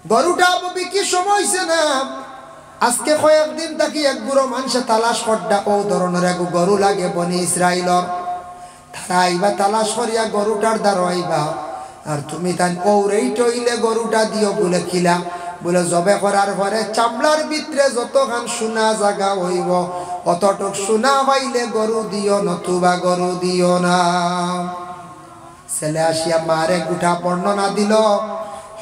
গরুটা ববি কি সময় হইছে না আজকে কয়েকদিন থাকি এক বুড়ো মানুষে তালাশ করডা ও ধরনের এক গরু লাগে বনি ইসরাইলর তারা আইবা তালাশ করিয়া গরুটার দ্বারা আইবা আর তুমি তাই ওরেই টইলে গরুটা দিও বলে খিলা বলে জবে করার পরে চামড়ার ভিতরে যতখান সোনা জাগা হইব অতটুক সোনা পাইলে গরু দিও নতুবা গরু দিও না। ছেলে আসিয়া মারে গুঠা বর্ণনা দিল।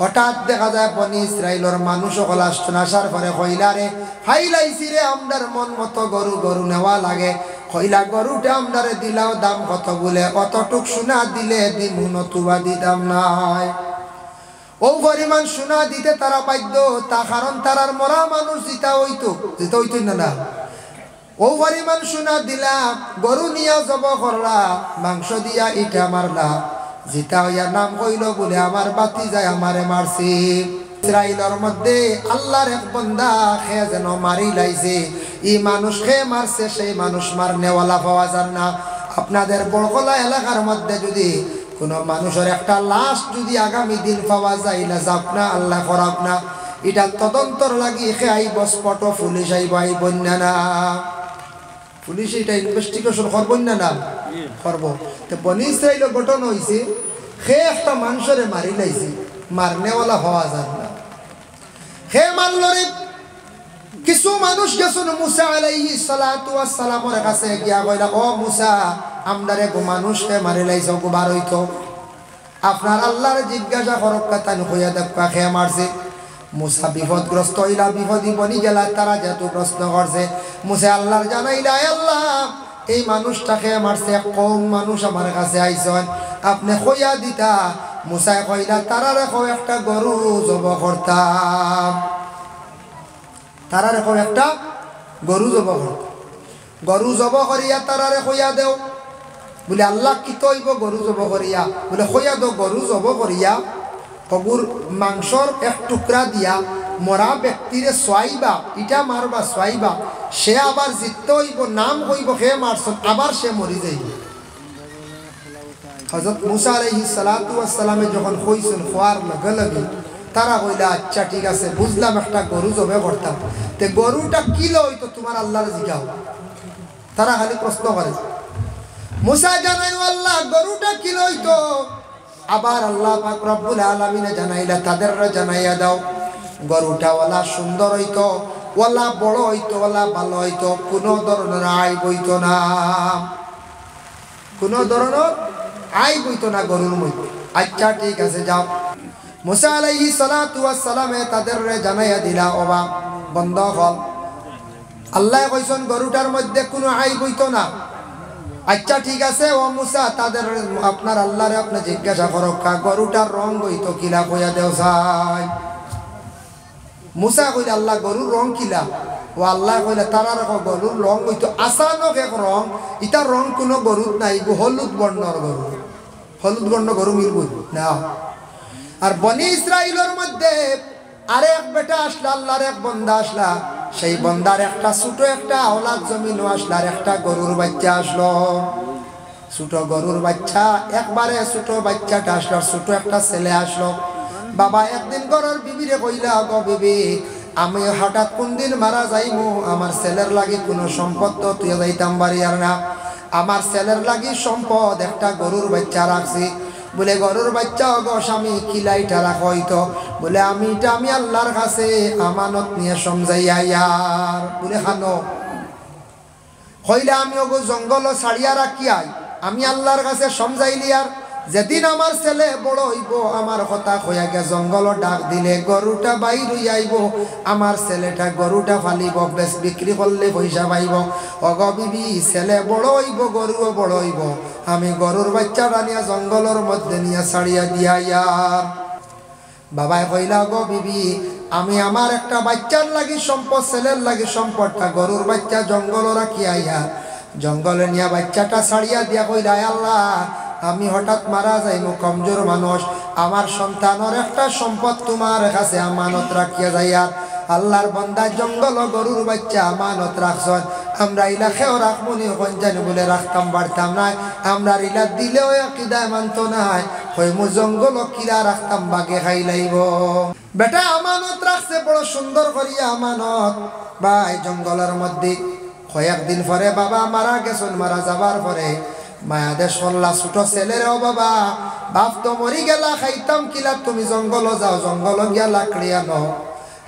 হঠাৎ দেখা যায় বনি ইসরাইলর মানুষ সকল আসছেন, আসার পরে কইলা রে ফাইলাইছি রে আমরার মন মতো গরু গরু নেওয়া লাগে। কইলা গরুটা আমরারে দিলাও দাম কত বলে অতটুক সোনা দিলে দিমু নতুবা দিতাম নাই। ও পরিমাণ সোনা দিতে তারা বাধ্য, তা কারণ তারার মরা মানুষ জিতা হইতো না। ও পরিমাণ সোনা দিলা, গরু নিয়া জব করলা, মাংস দিয়া ইটা মারলা, জিতা হইয়া নাম কইল বলে আমার বাতি যায় আমারে মারছি। ইসরাইলের মধ্যে আল্লাহর এক বান্দা খে যেন মারি লাইছে। ই মানুষ খে মারছে, সেই মানুষ মারনেওয়ালা পাওয়া যায় না। আপনাদের বড়কলা এলাকার মধ্যে যদি কোনো মানুষের একটা লাশ যদি আগামী দিন পাওয়া যায় না, যাক না আল্লাহ করাক না, এটা তদন্তর লাগি খে আইব স্পট পুলিশ আইব না পুলিশ এটা ইনভেস্টিগেশন করবো না করবো। তো বনি ইসরাইল ঘটনা হয়েছে, সে একটা মানুষরে মারি লাইছে, মারনেওয়ালা হওয়া যায় না। হে মানলরে কিছু মানুষ গেছেন মুসা আলাইহিস সালাতু ওয়াস সালামের কাছে গিয়া কইলা, ও মুসা আমদারে গো মানুষকে মারি লাইছো গো বার হইতো, আপনার আল্লাহর জিজ্ঞাসা করক কথা কইয়া দেখা খে মারছে। মুসা বিপদগ্রস্ত হইলা, বিপদী বনি গেলা। তারা যেহেতু প্রশ্ন করছে, মুসা আল্লাহর জানাইলা, আল্লাহ এই মানুষটাকে মারছে, কম মানুষ আমার কাছে আইসন, আপনি কইয়া দিতা। মুসা কইলা তারা রেখো একটা গরু জব করতাম, তারা রেখো একটা গরু জব করতাম। গরু জব করিয়া তারারে কইয়া দেও বলে আল্লাহ কি তৈব গরু জব করিয়া বলে কইয়া দো। গরু জব করিয়া কগুর মাংসর এক টুকরা দিয়া মরা ব্যক্তিরে সোয়াইবা, ইটা মারবা সোয়াইবা, সে আবার জিততে হইব, নাম হইব হে মারছ, আবার সে মরি যাইব। হযরত মুসা আলাইহিস সালাতু ওয়াস সালামে যখন কইছেন খোয়ার লগে লগে তারা কইলা আচ্ছা ঠিক আছে বুঝলাম, একটা গরু জবে করতাম, তে গরুটা কিলো হইতো তোমার আল্লাহর জিগাও। তারা খালি প্রশ্ন করে। মুসা জানাই আল্লাহ গরুটা কিলো হইতো। আবার আল্লাহ পাক রব্বুল আলামিন জানাইলা তাদের জানাইয়া দাও, গরুটা ওয়ালা সুন্দর হইতো, ওয়ালা বড় হইতো, ওয়ালা ভালো হইতো, কোনো ধরনের আইব হইতো না, কোনো ধরনের আইব হইতো না গরুর মধ্যে। আচ্ছা ঠিক আছে যাও। মুসা আলাইহিস সালাতু ওয়াস সালামে তাদের জানাইয়া দিলা, ওবা বন্ধ হল, আল্লাহ কইছেন গরুটার মধ্যে কোনো আইব হইতো না। আচ্ছা ঠিক আছে ও মুসা তাদের আপনার আল্লাহরে আপনি জিজ্ঞাসা করো গরুটার রং হইতো কিলা, কইয়া দেও যাই। মুসা কইলা আল্লাহ গরুর রং কিলা? ও আল্লাহ কইলা তারা রাখো গরুর রং হইতো আসানক এক রং, ইটার রং কোনো গরুত নাই, হলুদ বর্ণর গরু, হলুদ বর্ণ গরু মিলব না। আর বনি ইসরাইলের মধ্যে আরেক বেটা আসলা, আল্লাহর এক বন্দা আসলা, সেই বন্দার একটা ছোট একটা আওলাদ জমিনও আসলো, আর একটা গরুর বাচ্চা আসলো, ছোট গরুর বাচ্চা, একবারে ছোট বাচ্চাটা আসলো, ছোট একটা ছেলে আসলো। বাবা একদিন ঘরের বিবিরে কইলা, গো বিবি আমি হঠাৎ কোন দিন মারা যাইমু, আমার ছেলের লাগি কোনো সম্পদ তো তুই যাইতাম বাড়ি আর না, আমার ছেলের লাগি সম্পদ একটা গরুর বাচ্চা রাখছি। বলে গরুর বাচ্চা গো স্বামী কিলাইটা রাখো হইতো? বলে আমি আল্লাহর কাছে আমানত নিয়ে সমঝাইয়া ইয়ার। বলে খানো হইলে আমি ওগো জঙ্গল ছাড়িয়া রাখি আই, আমি আল্লাহর কাছে সমঝাইলি, আর যেদিন আমার ছেলে বড় হইব আমার কথা কইয়া গে জঙ্গল ডাক দিলে গরুটা বাইর হই আইব, আমার ছেলেটা গরুটা ফালিব, বেশ বিক্রি করলে পয়সা পাইব। অগো বিবি ছেলে বড় হইব গরুও বড় হইব, আমি গরুর বাচ্চাটা নিয়ে জঙ্গলের মধ্যে নিয়ে ছাড়িয়া দিয়া ইয়ার। বাবাই কইলা, গো বিবি আমি আমার একটা বাচ্চার লাগি সম্পদ, ছেলের লাগি সম্পদটা গরুর বাচ্চা জঙ্গল রাখি আইয়া, জঙ্গলে নিয়ে বাচ্চাটা ছাড়িয়া দিয়া কইলা, আল্লাহ আমি হঠাৎ মারা যাইমু, কমজোর মানুষ, আমার সন্তানের একটা সম্পদ তোমার কাছে আমানত রাখিয়া যাইয়া। আল্লাহর বান্দা জঙ্গল গরুর বাচ্চা আমানত রাখছেন, আমরা ইলা খেও রাখমনি জানি বলে রাখতাম বাড়তাম নাই আমরা ইলা দিলেও কিদায় মানত নাই হইমু জঙ্গল কিরা রাখতাম বাগে খাই লাইব বেটা আমানত রাখছে বড় সুন্দর করিয়া আমানত ভাই জঙ্গলের মধ্যে কয়েকদিন পরে বাবা মারা গেছেন মারা যাবার পরে মায়াদেশ করলা ছোট ছেলের ও বাবা বাপ তো মরি গেলা খাইতাম কিলা তুমি জঙ্গল যাও জঙ্গল গিয়া লাকড়ি আনো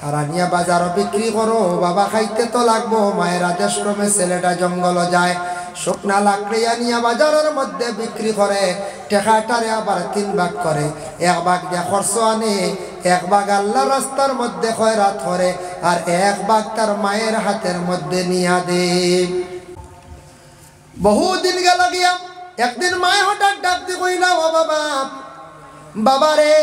আর আনিয়া বাজারও বিক্রি করো বাবা খাইতে তো লাগবো মায়ের আদেশ ক্রমে ছেলেটা জঙ্গল যায় শুকনা লাকড়ি আনিয়া বাজারের মধ্যে বিক্রি করে টেকাটারে আবার 3 ভাগ করে 1 ভাগ দিয়া খরচ আনে 1 ভাগ আল্লাহ রাস্তার মধ্যে খয়রাত করে আর 1 ভাগ তার মায়ের হাতের মধ্যে নিয়া দে বহুদিন গেল গিয়া একদিন মায়ে হঠাৎ ডাক দি কইলা ও বাবা বাবারে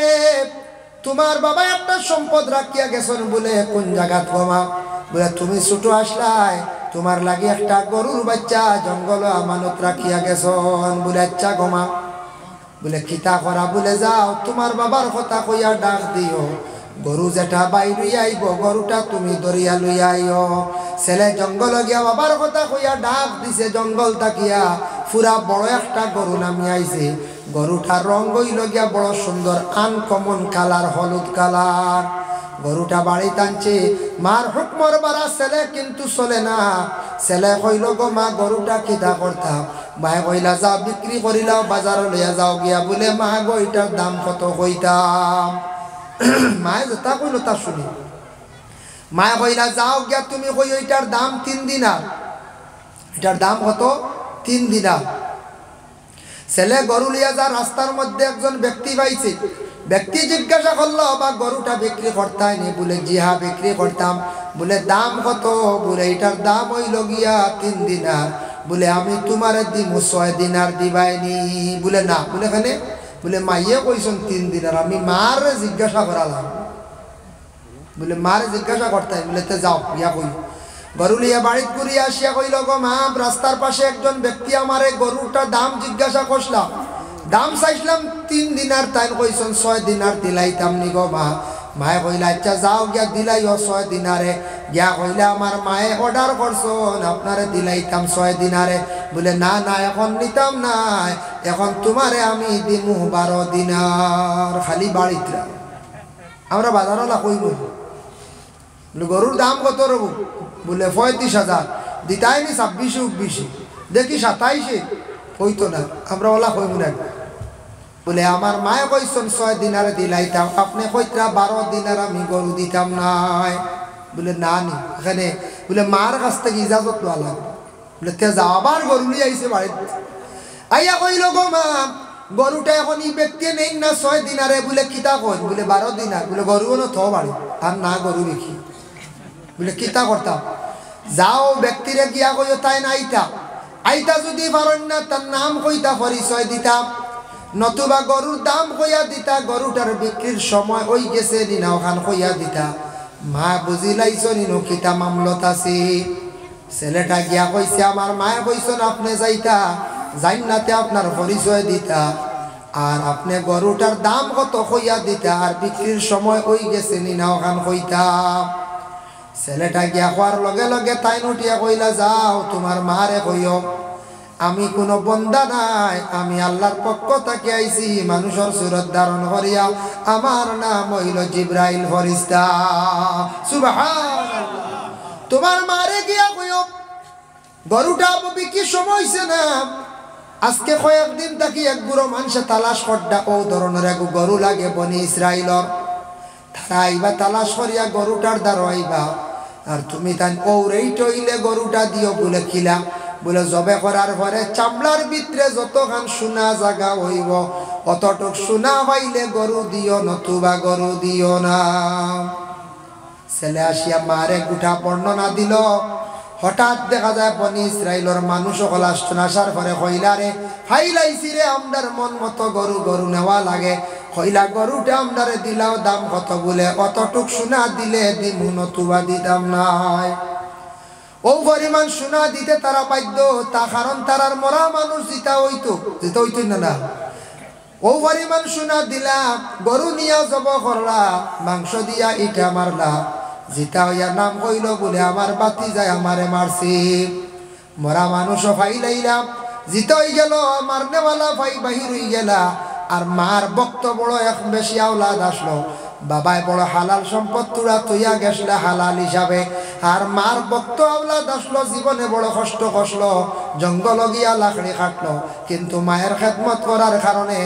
তোমার বাবা একটা সম্পদ রাখিয়া গেছেন বলে কোন জায়গাত গোমা বলে তুমি ছোট আসলাই তোমার লাগি একটা গরুর বাচ্চা জঙ্গল আমানত রাখিয়া গেছেন বলে আচ্ছা গোমা বলে কিতা করা বলে যাও তোমার বাবার কথা কইয়া ডাক দিও গরু যেটা বাইরে আইব গরুটা তুমি দরিয়া লইয়া আইও ছেলে জঙ্গল গিয়া বাবার কথা কইয়া ডাক দিছে জঙ্গল তাকিয়া পুরা বড় একটা গরু নামি আইছে গরুটার রঙ হইল গিয়া বড় সুন্দর আনকমন কালার হলুদ কালার গরুটা বাড়ি টানছে মার হুকমর বাড়া ছেলে কিন্তু চলে না ছেলে কইল গো মা গরুটা কিতা করতাম মায়ে কইলা যাও বিক্রি করিলাও বাজারে লইয়া যাও গিয়া বলে মা গো এটার দাম কত কইতাম মায়ে যেটা কইল তা শুনি মায়ে কইলা যাও গিয়া তুমি কই ওইটার দাম 3 দিনার এটার দাম কত 3 দিনার ছেলে গরু লিয়া যা রাস্তার মধ্যে একজন ব্যক্তি পাইছে ব্যক্তি জিজ্ঞাসা করলো বা গরুটা বিক্রি করতাই নি বলে জি হ্যাঁ বিক্রি করতাম বলে দাম কত বলে এটার দাম হইল গিয়া 3 দিনার বলে আমি তোমারে দিমু 6 দিনার দিবাইনি বলে না বলে এখানে বলে মাইয়ে কইছেন 3 দিনার আমি মার জিজ্ঞাসা করালাম বলে মার জিজ্ঞাসা করতাই বলে তে যাও গিয়া কই গরু লিয়া বাড়িত ঘুরিয়া আসিয়া কইল গো মা রাস্তার পাশে একজন ব্যক্তি আমারে গরুটার দাম জিজ্ঞাসা করলাম দাম চাইছিলাম 3 দিনার তাই কইছেন 6 দিনার দিলাইতাম নি গো মা মায়ে কইলা আচ্ছা যাও গিয়া দিলাইও 6 দিনারে গিয়া কইলা আমার মায়ে অর্ডার করছেন আপনারে দিলাইতাম 6 দিনারে বলে না না এখন নিতাম না এখন তোমারে আমি দিমু 12 দিনার খালি বাড়িতে আমরা বাজারওয়ালা কইব বলে গরুর দাম কত রব বলে 35,000 দিতাইনি 26 দেখি 27 হইতো না আমরা ওলা কইব না বলে আমার মায়ে কইছেন 6 দিনারে দিলাইতাম আপনি কইত্রা 12 দিনার আমি গরু দিতাম নাই বলে না নি এখানে বলে মার কাছ থেকে ইজাজত লওয়া লাগবে বলে তে যাও আবার গরু নিয়ে আইছে বাড়িতে আইয়া কইল গো মা গরুটা এখন এই ব্যক্তি নেই না 6 দিনারে বলে কিতা কই বলে 12 দিনার বলে গরুও না থো বাড়ি আর না গরু দেখি বলে কিতা করতাম যাও ব্যক্তিরে গিয়া কইও তাই না আইতা যদি পারেন না তার নাম কইতা পরিচয় দিতাম নতুবা গরুর দাম কইয়া দিতা গরুটার বিক্রির সময় ওই গেছে দিনা ওখান কইয়া দিতা মা বুঝিলাইছ নিনো কিতা মামলত আছে ছেলেটা গিয়া কইছে আমার মায়ে কইছেন আপনি যাইতা জান্নাতে আপনার পরিচয় দিতা আর আপনি গরুটার দাম কত কইয়া দিতা আর বিক্রির সময় ওই গেছে নিনা ওখান কইতা ছেলেটা গিয়া হওয়ার লগে লগে তাই উঠিয়া কইলা যাও তোমার মারে কইও আমি কোনো বন্দা নাই আমি আল্লাহর পক্ষ থেকে আইছি মানুষের সুরত ধারণ করিয়া আমার নাম হইল জিব্রাইল ফেরেশতা সুবহানাল্লাহ তোমার মারে গিয়া কইও গরুটা বিক্রির সময় হইছে না আজকে কয়েকদিন থাকি এক বুড়ো মানুষে তালাশ করডা ও ধরনের এক গরু লাগে বনি ইসরাইলর তারা আইবা তালাশ করিয়া গরুটার দ্বারা আইবা আর তুমি তাই ওরেই টইলে গরুটা দিও বলে খিলা বলে জবে করার পরে চামড়ার ভিতরে যতখান সোনা জায়গা হইব অতটুক সোনা পাইলে গরু দিও নতুবা গরু দিও না ছেলে আসিয়া মারে গুঠা বর্ণনা দিল হঠাৎ দেখা যায় বনি ইসরাইলর মানুষ সকল আসছেন আসার পরে কইলারে হাইলাইছি রে আমদার মন মতো গরু গরু নেওয়া লাগে কইলা গরুটা আমদারে দিলাও দাম কত বলে অতটুক সোনা দিলে দিমু নতুবা দিতাম নাই ও পরিমাণ সোনা দিতে তারা বাধ্য তা কারণ তারার মরা মানুষ দিতা হইতো না ও পরিমাণ সোনা দিলা গরু নিয়া জব করলা মাংস দিয়া ইটা মারলা জিতা হইয়া নাম কইল বলে আমার বাতি যায় আমারে মারছি মরা মানুষও ফাইলাইলাম জিত হয়ে গেল মারনেওয়ালা ভাই বাহির হয়ে গেলা আর মার বক্ত বড় এক বেশি আওলাদ আসলো বাবায় বড় হালাল সম্পদ তুরা তুইয়া গেছলা হালাল হিসাবে আর মার বক্ত আওলাদ আসলো জীবনে বড় কষ্ট কষলো জঙ্গল গিয়া লাকড়ি কাটলো কিন্তু মায়ের খেদমত করার কারণে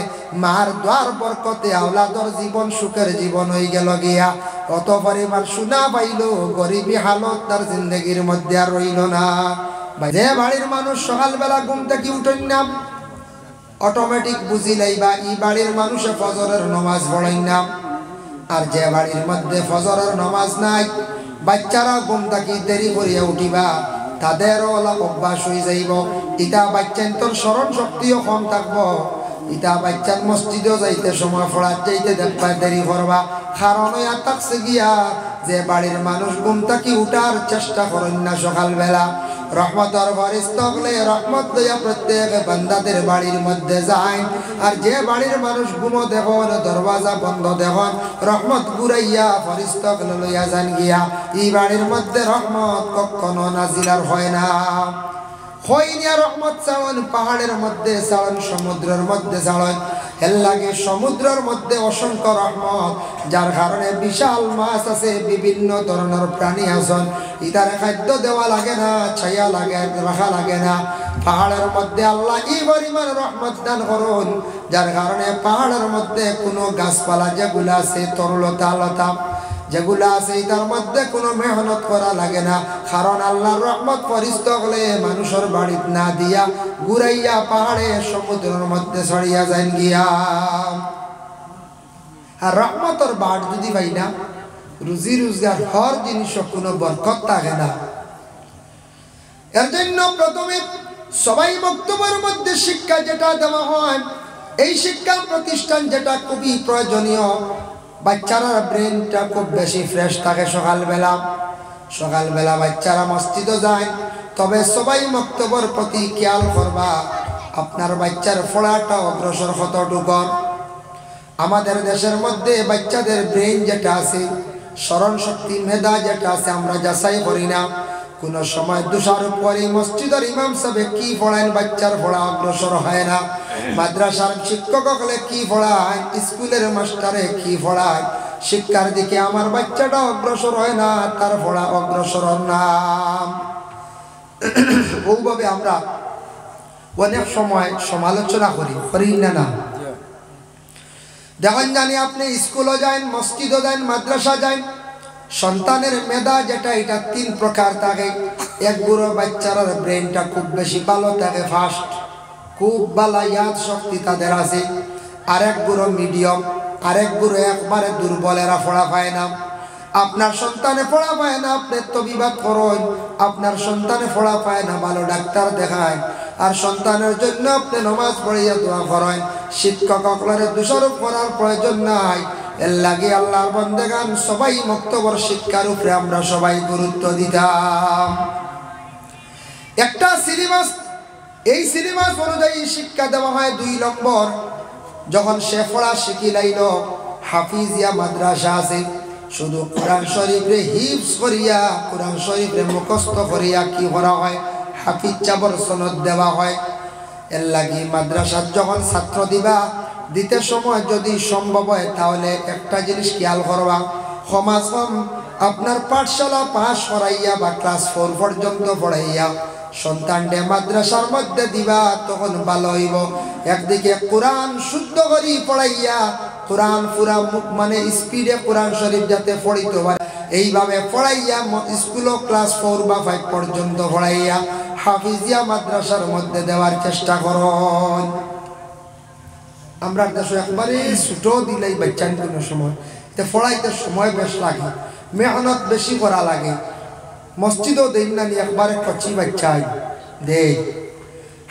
মার দ্বার বরকতে আওলাদর জীবন সুখের জীবন হয়ে গেল গিয়া কত পরিবার শোনা পাইল গরিবী হালত তার জিন্দগির মধ্যে আর রইল না যে বাড়ির মানুষ সকালবেলা ঘুম থেকে উঠেন না অটোমেটিক বুঝি লাইবা ই বাড়ির মানুষে ফজরের নামাজ পড়েন না আর যে বাড়ির মধ্যে ফজরের নামাজ নাই বাচ্চারা ঘুম থেকে দেরি করিয়া উঠিবা তাদেরও অভ্যাস হয়ে যাইব ইটা বাচ্চার তোর স্মরণ শক্তিও কম থাকবো ইটা বাচ্চার মসজিদেও যাইতে সময় পড়ার যাইতে দেখবা দেরি করবা কারণ থাকছে গিয়া যে বাড়ির মানুষ ঘুম থেকে উঠার চেষ্টা করেন না সকালবেলা রহমতর ফেরেশতা হলে রহমত লইয়া প্রত্যেক বান্দাদের বাড়ির মধ্যে যায় আর যে বাড়ির মানুষ ঘুমো দেখুন দরওয়াজা বন্ধ দেখুন রহমত ঘুরাইয়া ফেরেশতা লইয়া যান গিয়া এই বাড়ির মধ্যে রহমত কখনো নাজিলার হয় না হইনিয়া রহমত চাওন পাহাড়ের মধ্যে চাওন সমুদ্রের মধ্যে চাওন এর লাগে সমুদ্রের মধ্যে অসংখ্য রহমত যার কারণে বিশাল মাছ আছে বিভিন্ন ধরনের প্রাণী আছেন ইতার খাদ্য দেওয়া লাগে না ছায়া লাগে রাখা লাগে না পাহাড়ের মধ্যে আল্লাহ এই পরিমাণ রহমত দান করুন যার কারণে পাহাড়ের মধ্যে কোনো গাছপালা যেগুলো আছে তরলতা লতা যেগুলা আছে তার মধ্যে কোনো মেহনত করা লাগে না কারণ আল্লাহর রহমত ফেরেশতা হলে মানুষের বাড়িত না দিয়া ঘুরাইয়া পাহাড়ে সমুদ্রের মধ্যে ছড়িয়া যান গিয়া আর রহমতের বাড় যদি পাই না রুজি রোজগার হর জিনিসও কোনো বরকত থাকে না এর জন্য প্রথমে সবাই বক্তব্যের মধ্যে শিক্ষা যেটা দেওয়া হয় এই শিক্ষা প্রতিষ্ঠান যেটা খুবই প্রয়োজনীয় বাচ্চারা ব্রেনটা খুব বেশি ফ্রেশ থাকে সকালবেলা বাচ্চারা মসজিদে যায় তবে সবাই বক্তব্যের প্রতি খেয়াল করবা আপনার বাচ্চার পড়াটা অগ্রসর কতটুকু আমাদের দেশের মধ্যে বাচ্চাদের ব্রেন যেটা আছে স্মরণ শক্তি মেধা যেটা আছে আমরা যাচাই করি না কোনো সময় দোষারোপ করি মসজিদের ইমাম সাহেব কি পড়ায় বাচ্চার পড়া অগ্রসর হয় না মাদ্রাসার শিক্ষক হলে কি পড়ায় স্কুলের মাস্টারে কি পড়ায় শিক্ষার দিকে আমার বাচ্চাটা অগ্রসর হয় না তার পড়া অগ্রসর না ওইভাবে আমরা অনেক সময় সমালোচনা করি না দেখেন জানি আপনি স্কুলও যান মসজিদও যান মাদ্রাসা যান সন্তানের মেধা যেটা এটা তিন প্রকার থাকে এক গুরু বাচ্চার ব্রেনটা খুব বেশি ভালো থাকে ফাস্ট খুব ভালো ইয়াদ শক্তি তাদের আছে আরেক গুরু মিডিয়াম আরেক গুরু একবারে দুর্বলেরা পড়া পায় না আপনার সন্তানে পড়া পায় না আপনি তো বিবাদ করেন আপনার সন্তানে পড়া পায় না ভালো ডাক্তার দেখায় আর সন্তানের জন্য আপনি নামাজ পড়িয়া দোয়া করেন শিক্ষক সকলের দোষারোপ করার প্রয়োজন নাই এর লাগে আল্লাহর বান্দাগান সবাই মুক্তবর শিক্ষার উপরে আমরা সবাই গুরুত্ব দিতাম একটা সিলেবাস এই সিলেবাস অনুযায়ী শিক্ষা দেওয়া হয় 2 নম্বর যখন সে পড়া শিখি লাইল হাফিজিয়া মাদ্রাসা আছে শুধু কোরআন শরীফে হিফজ করিয়া কোরআন শরীফে মুখস্থ করিয়া কি করা হয় হাফিজ চাবর সনদ দেওয়া হয় এর লাগি মাদ্রাসা যখন ছাত্র দিতে সময় যদি সম্ভব হয় তাহলে একটা জিনিস খেয়াল করবা সমাজ আপনার পাঠশালা পাস করাইয়া বা ক্লাস 4 পর্যন্ত পড়াইয়া সন্তানকে মাদ্রাসার মধ্যে দিবা তখন ভালো হইব একদিকে কোরআন শুদ্ধ করি পড়াইয়া কোরআন পুরা মানে স্পিডে কোরআন শরীফ যাতে পড়িতে পারে এইভাবে পড়াইয়া স্কুল ক্লাস 4 বা 5 পর্যন্ত পড়াইয়া হাফিজিয়া মাদ্রাসার মধ্যে দেওয়ার চেষ্টা করুন আমরা দেশে একবারে ছোট দিলেই বাচ্চান কোনো সময় পড়াইতে সময় বেশ লাগে মেহনত বেশি করা লাগে মসজিদও দেন না একবারে কচি বাচ্চাই দে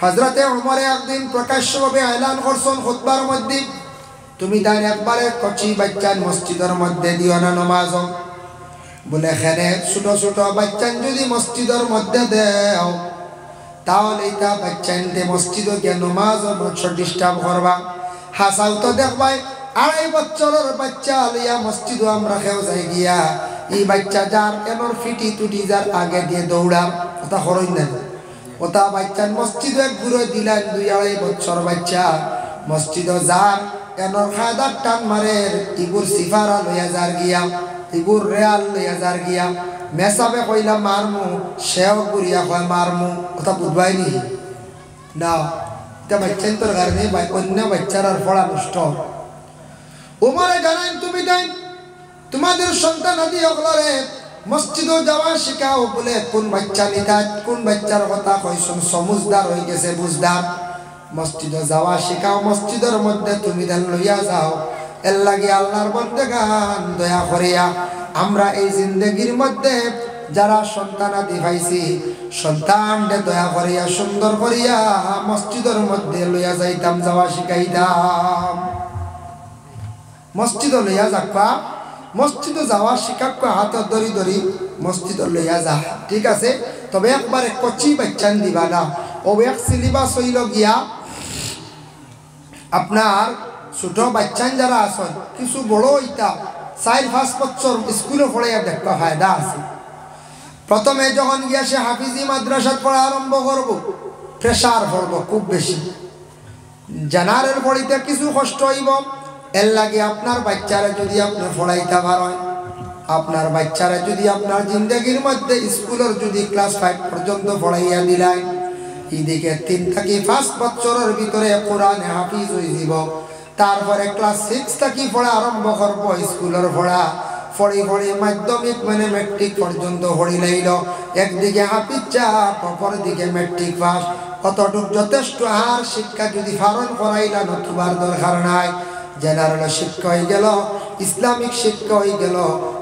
হযরতে ওমর একদিন প্রকাশ্যভাবে এলান করছেন খুতবার মধ্যে তুমি দান একবারে কচি বাচ্চান মসজিদের মধ্যে দিও না নামাজ বলে এখানে ছোট ছোট বাচ্চান যদি মসজিদের মধ্যে দেও তাহলে এটা বাচ্চানতে মসজিদে গিয়ে নামাজ ডিস্টার্ব করবা হাসাও তো দেখবাই 2.5 বছরের বাচ্চা লইয়া মসজিদে আমরা খেও যাই গিয়া এই বাচ্চা যার এমন ফিটি টুটি যার আগে দিয়ে দৌড়া কথা হরই না ওটা বাচ্চা মসজিদে এক ঘুরে দিলেন 2-2.5 বছর বাচ্চা মসজিদ যার এনর খায়দার টান মারে ইগুর সিফারা লইয়া যার গিয়া ইগুর রেয়াল লইয়া যার গিয়া মেসাবে কইলা মারমু সেও গুরিয়া কয় মারমু ওটা বুঝবাই নি না এটা বাচ্চা তোর কারণে অন্য বাচ্চার আর পড়া নষ্ট উমরে জানান তুমি দেন তোমাদের সন্তান আদি অগলরে মসজিদে যাওয়া শিখাও বলে কোন বাচ্চা নিতা কোন বাচ্চার কথা কইছুন সমুজদার হয়ে গেছে বুঝদার মসজিদে যাওয়া শিখাও মসজিদের মধ্যে তুমি দেন লইয়া যাও এর লাগে আল্লাহর বন্দেগান দয়া করিয়া আমরা এই জিন্দেগির মধ্যে যারা সন্তান আদি পাইছি সন্তানকে দয়া করিয়া সুন্দর করিয়া মসজিদের মধ্যে লইয়া যাইতাম যাওয়া শিখাইতাম মসজিদে লইয়া যাবা মসজিদে যাওয়া শিখাক্কা হাতে ধরি ধরি মসজিদে লইয়া যা ঠিক আছে তবে একবারে কচি বাচ্চান দিবা না ও এক সিলেবাস হইল গিয়া আপনার ছোট বাচ্চান যারা আছেন কিছু বড় হইতা 4-5 বছর স্কুলে পড়াইয়া দেখবা ফায়দা আছে প্রথমে যখন গিয়া সে হাফিজি মাদ্রাসাত পড়া আরম্ভ করব প্রেসার পড়ব খুব বেশি জেনারেল পড়িতে কিছু কষ্ট হইব এর লাগে আপনার বাচ্চারা যদি আপনি পড়াইতে পারেন আপনার বাচ্চারা যদি আপনার জিন্দগির মধ্যে স্কুলের যদি ক্লাস 5 পর্যন্ত পড়াইয়া দিলেন এদিকে 3 থেকে 5 বছরের ভিতরে কোরআনে হাফিজ হয়ে যাব তারপরে ক্লাস 6 থেকে পড়া আরম্ভ করব স্কুলের পড়া পড়ি পড়ি মাধ্যমিক মানে ম্যাট্রিক পর্যন্ত পড়ি লাইল একদিকে হাফিজ চাপ অপর দিকে ম্যাট্রিক পাস কতটুক যথেষ্ট আর শিক্ষা যদি ফারণ করাইলা নতুবার দরকার নাই জেনারেল শিক্ষা হয়ে গেল ইসলামিক শিক্ষা হয়ে গেল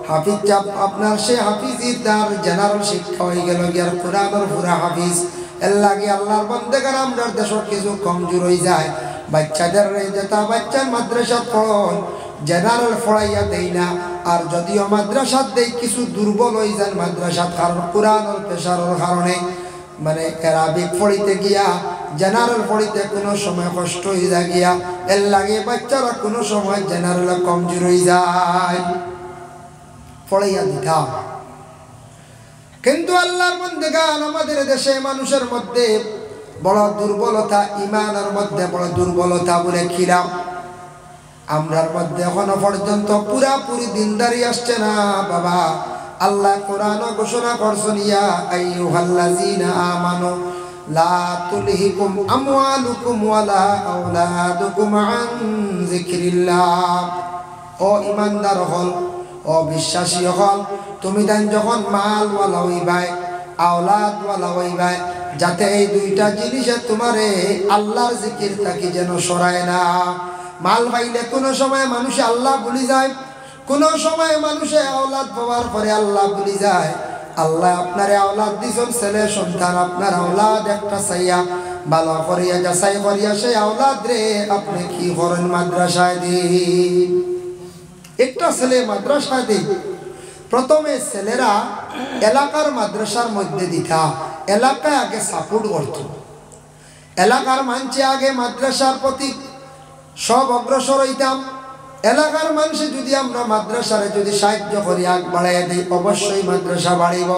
হাফিজ চাপ আপনার সে হাফিজির তার জেনারেল শিক্ষা হয়ে গেল গিয়ার কোরআনের পুরা হাফিজ এর লাগে আল্লাহর বন্দেগান আমরার দেশের কিছু কমজোর হয়ে যায় বাচ্চাদের যেটা বাচ্চার মাদ্রাসাত পড়ন জেনারেল পড়াইয়া দেই না আর যদিও মাদ্রাসাত দেই কিছু দুর্বল হয়ে যান মাদ্রাসাত কারণ কোরআনের পেশারের কারণে মানে এরাবিক পড়িতে গিয়া জেনারেল পড়িতে কোনো সময় কষ্ট হয়ে যায় গিয়া এর লাগে বাচ্চারা কোনো সময় জেনারেল কমজোর হয়ে যায় পড়াইয়া দিতাম কিন্তু আল্লাহর বন্দেগান আমাদের দেশে মানুষের মধ্যে বড় দুর্বলতা ইমানের মধ্যে বড় দুর্বলতা বলে খিলাম আমরার মধ্যে এখনো পর্যন্ত পুরাপুরি দিনদারি আসছে না বাবা আল্লাহ কোরআন ঘোষণা করছেন ইয়া আইয়ুহাল্লাযীনা আমানু লা তুলহিকুম আমওয়ালুকুম ওয়ালা আওলাদুকুম আন যিকরিল্লাহ ও ঈমানদার হল ও বিশ্বাসী হল তুমি দেন যখন মাল ওয়ালা হইবাই আওলাদ ওয়ালা হইবাই যাতে এই দুইটা জিনিসে তোমারে আল্লাহর জিকির থাকি যেন সরায় না মাল পাইলে কোনো সময় মানুষে আল্লাহ ভুলি যায় কোনো সময় মানুষে আওলাদ পাওয়ার পরে আল্লাহ ভুলি যায় আল্লাহ আপনারে আওলাদ দিছেন ছেলে সন্তান আপনার আওলাদ একটা চাইয়া ভালো করিয়া যাচাই করিয়া সেই আওলাদ রে আপনি কি করেন মাদ্রাসায় দিন একটা ছেলে মাদ্রাসায় দিন প্রথমে ছেলেরা এলাকার মাদ্রাসার মধ্যে দিতা এলাকায় আগে সাপোর্ট করত এলাকার মানুষে আগে মাদ্রাসার প্রতি সব অগ্রসর হইতাম এলাকার মানুষে যদি আমরা মাদ্রাসারে যদি সাহায্য করি আগ বাড়াইয়া দিই অবশ্যই মাদ্রাসা বাড়িব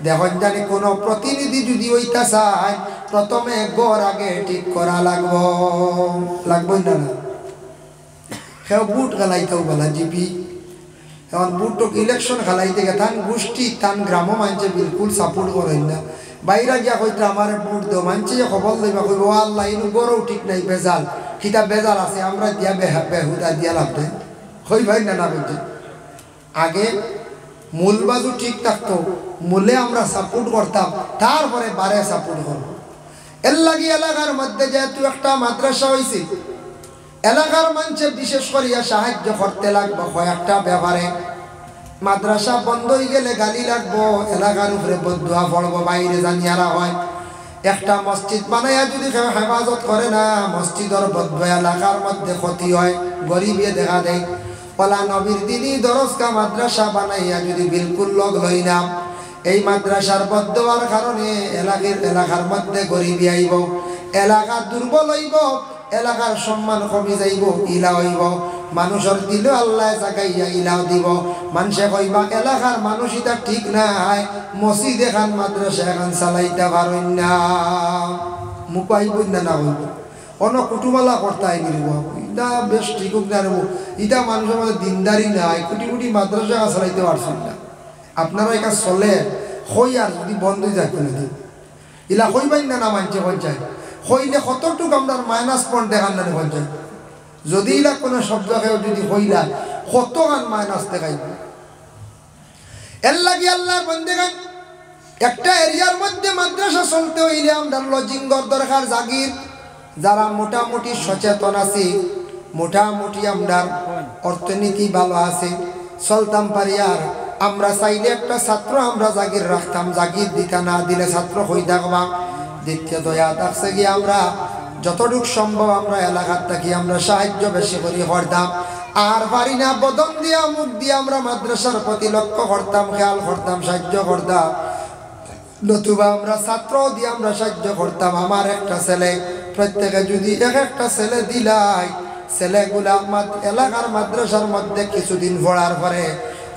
দেখুন জানি কোনো প্রতিনিধি যদি হইতা চায় প্রথমে গড় আগে ঠিক করা লাগবই না সেও বুট খেলাইতেও বেলা জিপি এখন বুটক ইলেকশন খেলাইতে গে তান গোষ্ঠী তান গ্রাম মানছে বিলকুল সাপোর্ট করেন না বাইরা গিয়া কইতে আমার বুট দো মানছে যে খবর লইবা কইব আল্লাহ ইনু গড়ও ঠিক নাই বেজাল কিতা বেজাল আছে আমরা দিয়া বেহুদা দিয়া লাভ নাই হই ভাই না বলছে আগে মূল বাজু ঠিক থাকতো মূলে আমরা সাপোর্ট করতাম তারপরে বারে সাপোর্ট করবো এর লাগি এলাকার মধ্যে যেহেতু একটা মাদ্রাসা হয়েছে এলাকার মানুষের বিশেষ করিয়া সাহায্য করতে লাগবো কয়েকটা ব্যাপারে মাদ্রাসা বন্ধ হয়ে গেলে গালি লাগবো এলাকার উপরে বদুয়া পড়বো বাইরে জানিয়ারা হয় একটা মসজিদ বানাইয়া যদি কেউ হেফাজত করে না মসজিদের বদুয়া এলাকার মধ্যে ক্ষতি হয় গরিবে দেখা দেয় পলা নবীর দিনই দরজকা মাদ্রাসা বানাইয়া যদি বিলকুল লগ লই না এই মাদ্রাসার বদুয়ার কারণে এলাকার মধ্যে গরিবি আইব এলাকা দুর্বল হইব এলাকার সম্মান কমে যাইব ইলা হইব মানুষের দিলে আল্লাহ জাগাইয়া ইলাও দিব মানুষে কইবা এলাকার মানুষ এটা ঠিক নাই মসজিদ এখান মাদ্রাসা এখান চালাইতে পারেন না মুখ আইবই না না হইব অন্য কুটুমালা করতে আইনি এটা বেশ ঠিক না রে এটা মানুষের মধ্যে দিনদারি নাই কুটি কুটি মাদ্রাসা চালাইতে পারছেন না আপনারা এখানে চলে হই আর যদি বন্ধ হয়ে যায় কোনোদিন ইলা হইবাই না না মানছে পঞ্চায়েত হইলে কতটুক আপনার মাইনাস পয়েন্ট দেখান না পঞ্চায়েত যদি ইলা কোনো শব্দ খেয়ে যদি হইলা কত গান মাইনাস দেখাইব এর লাগে আল্লাহর বন্দেগান একটা এরিয়ার মধ্যে মাদ্রাসা চলতে হইলে আমরা লজিংগর দরকার জাগির যারা মোটামুটি সচেতন আছে মোটামুটি আমরা অর্থনীতি ভালো আছে চলতাম পারি আর আমরা চাইলে একটা ছাত্র আমরা জাগির রাখতাম জাগির দিতে না দিলে ছাত্র হই থাকবা দ্বিতীয় দয়া থাকছে গিয়ে আমরা যতটুকু সম্ভব আমরা এলাকার থাকি আমরা সাহায্য বেশি করি করতাম আর পারি না বদন দিয়া মুখ দিয়ে আমরা মাদ্রাসার প্রতি লক্ষ্য করতাম খেয়াল করতাম সাহায্য করতাম নতুবা আমরা ছাত্র দিয়ে আমরা সাহায্য করতাম আমার একটা ছেলে প্রত্যেকে যদি এক একটা ছেলে দিলাই ছেলেগুলা এলাকার মাদ্রাসার মধ্যে কিছুদিন পড়ার পরে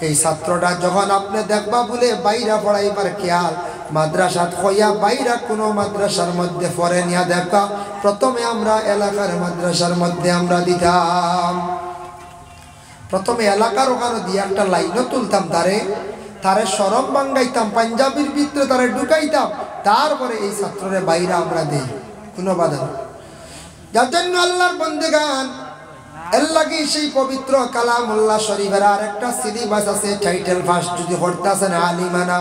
এই ছাত্রটা যখন আপনি দেখবা বলে বাইরা পড়াইবার খেয়াল মাদ্রাসাত হইয়া বাইরা কোনো মাদ্রাসার মধ্যে পড়ে নিয়া দেখবা প্রথমে আমরা এলাকার মাদ্রাসার মধ্যে আমরা দিতাম প্রথমে এলাকার ওখানে দিয়ে একটা লাইনও তুলতাম তারে সরম বাঙ্গাইতাম পাঞ্জাবির ভিতরে তারে ঢুকাইতাম তারপরে এই ছাত্ররে বাইরে আমরা দেই কোনো বাধা যার জন্য আল্লাহর বন্দেগান এর লাগে সেই পবিত্র কালামুল্লাহ শরীফের আর একটা সিলেবাস আছে টাইটেল ফার্স্ট যদি করতেছেন আলিমানা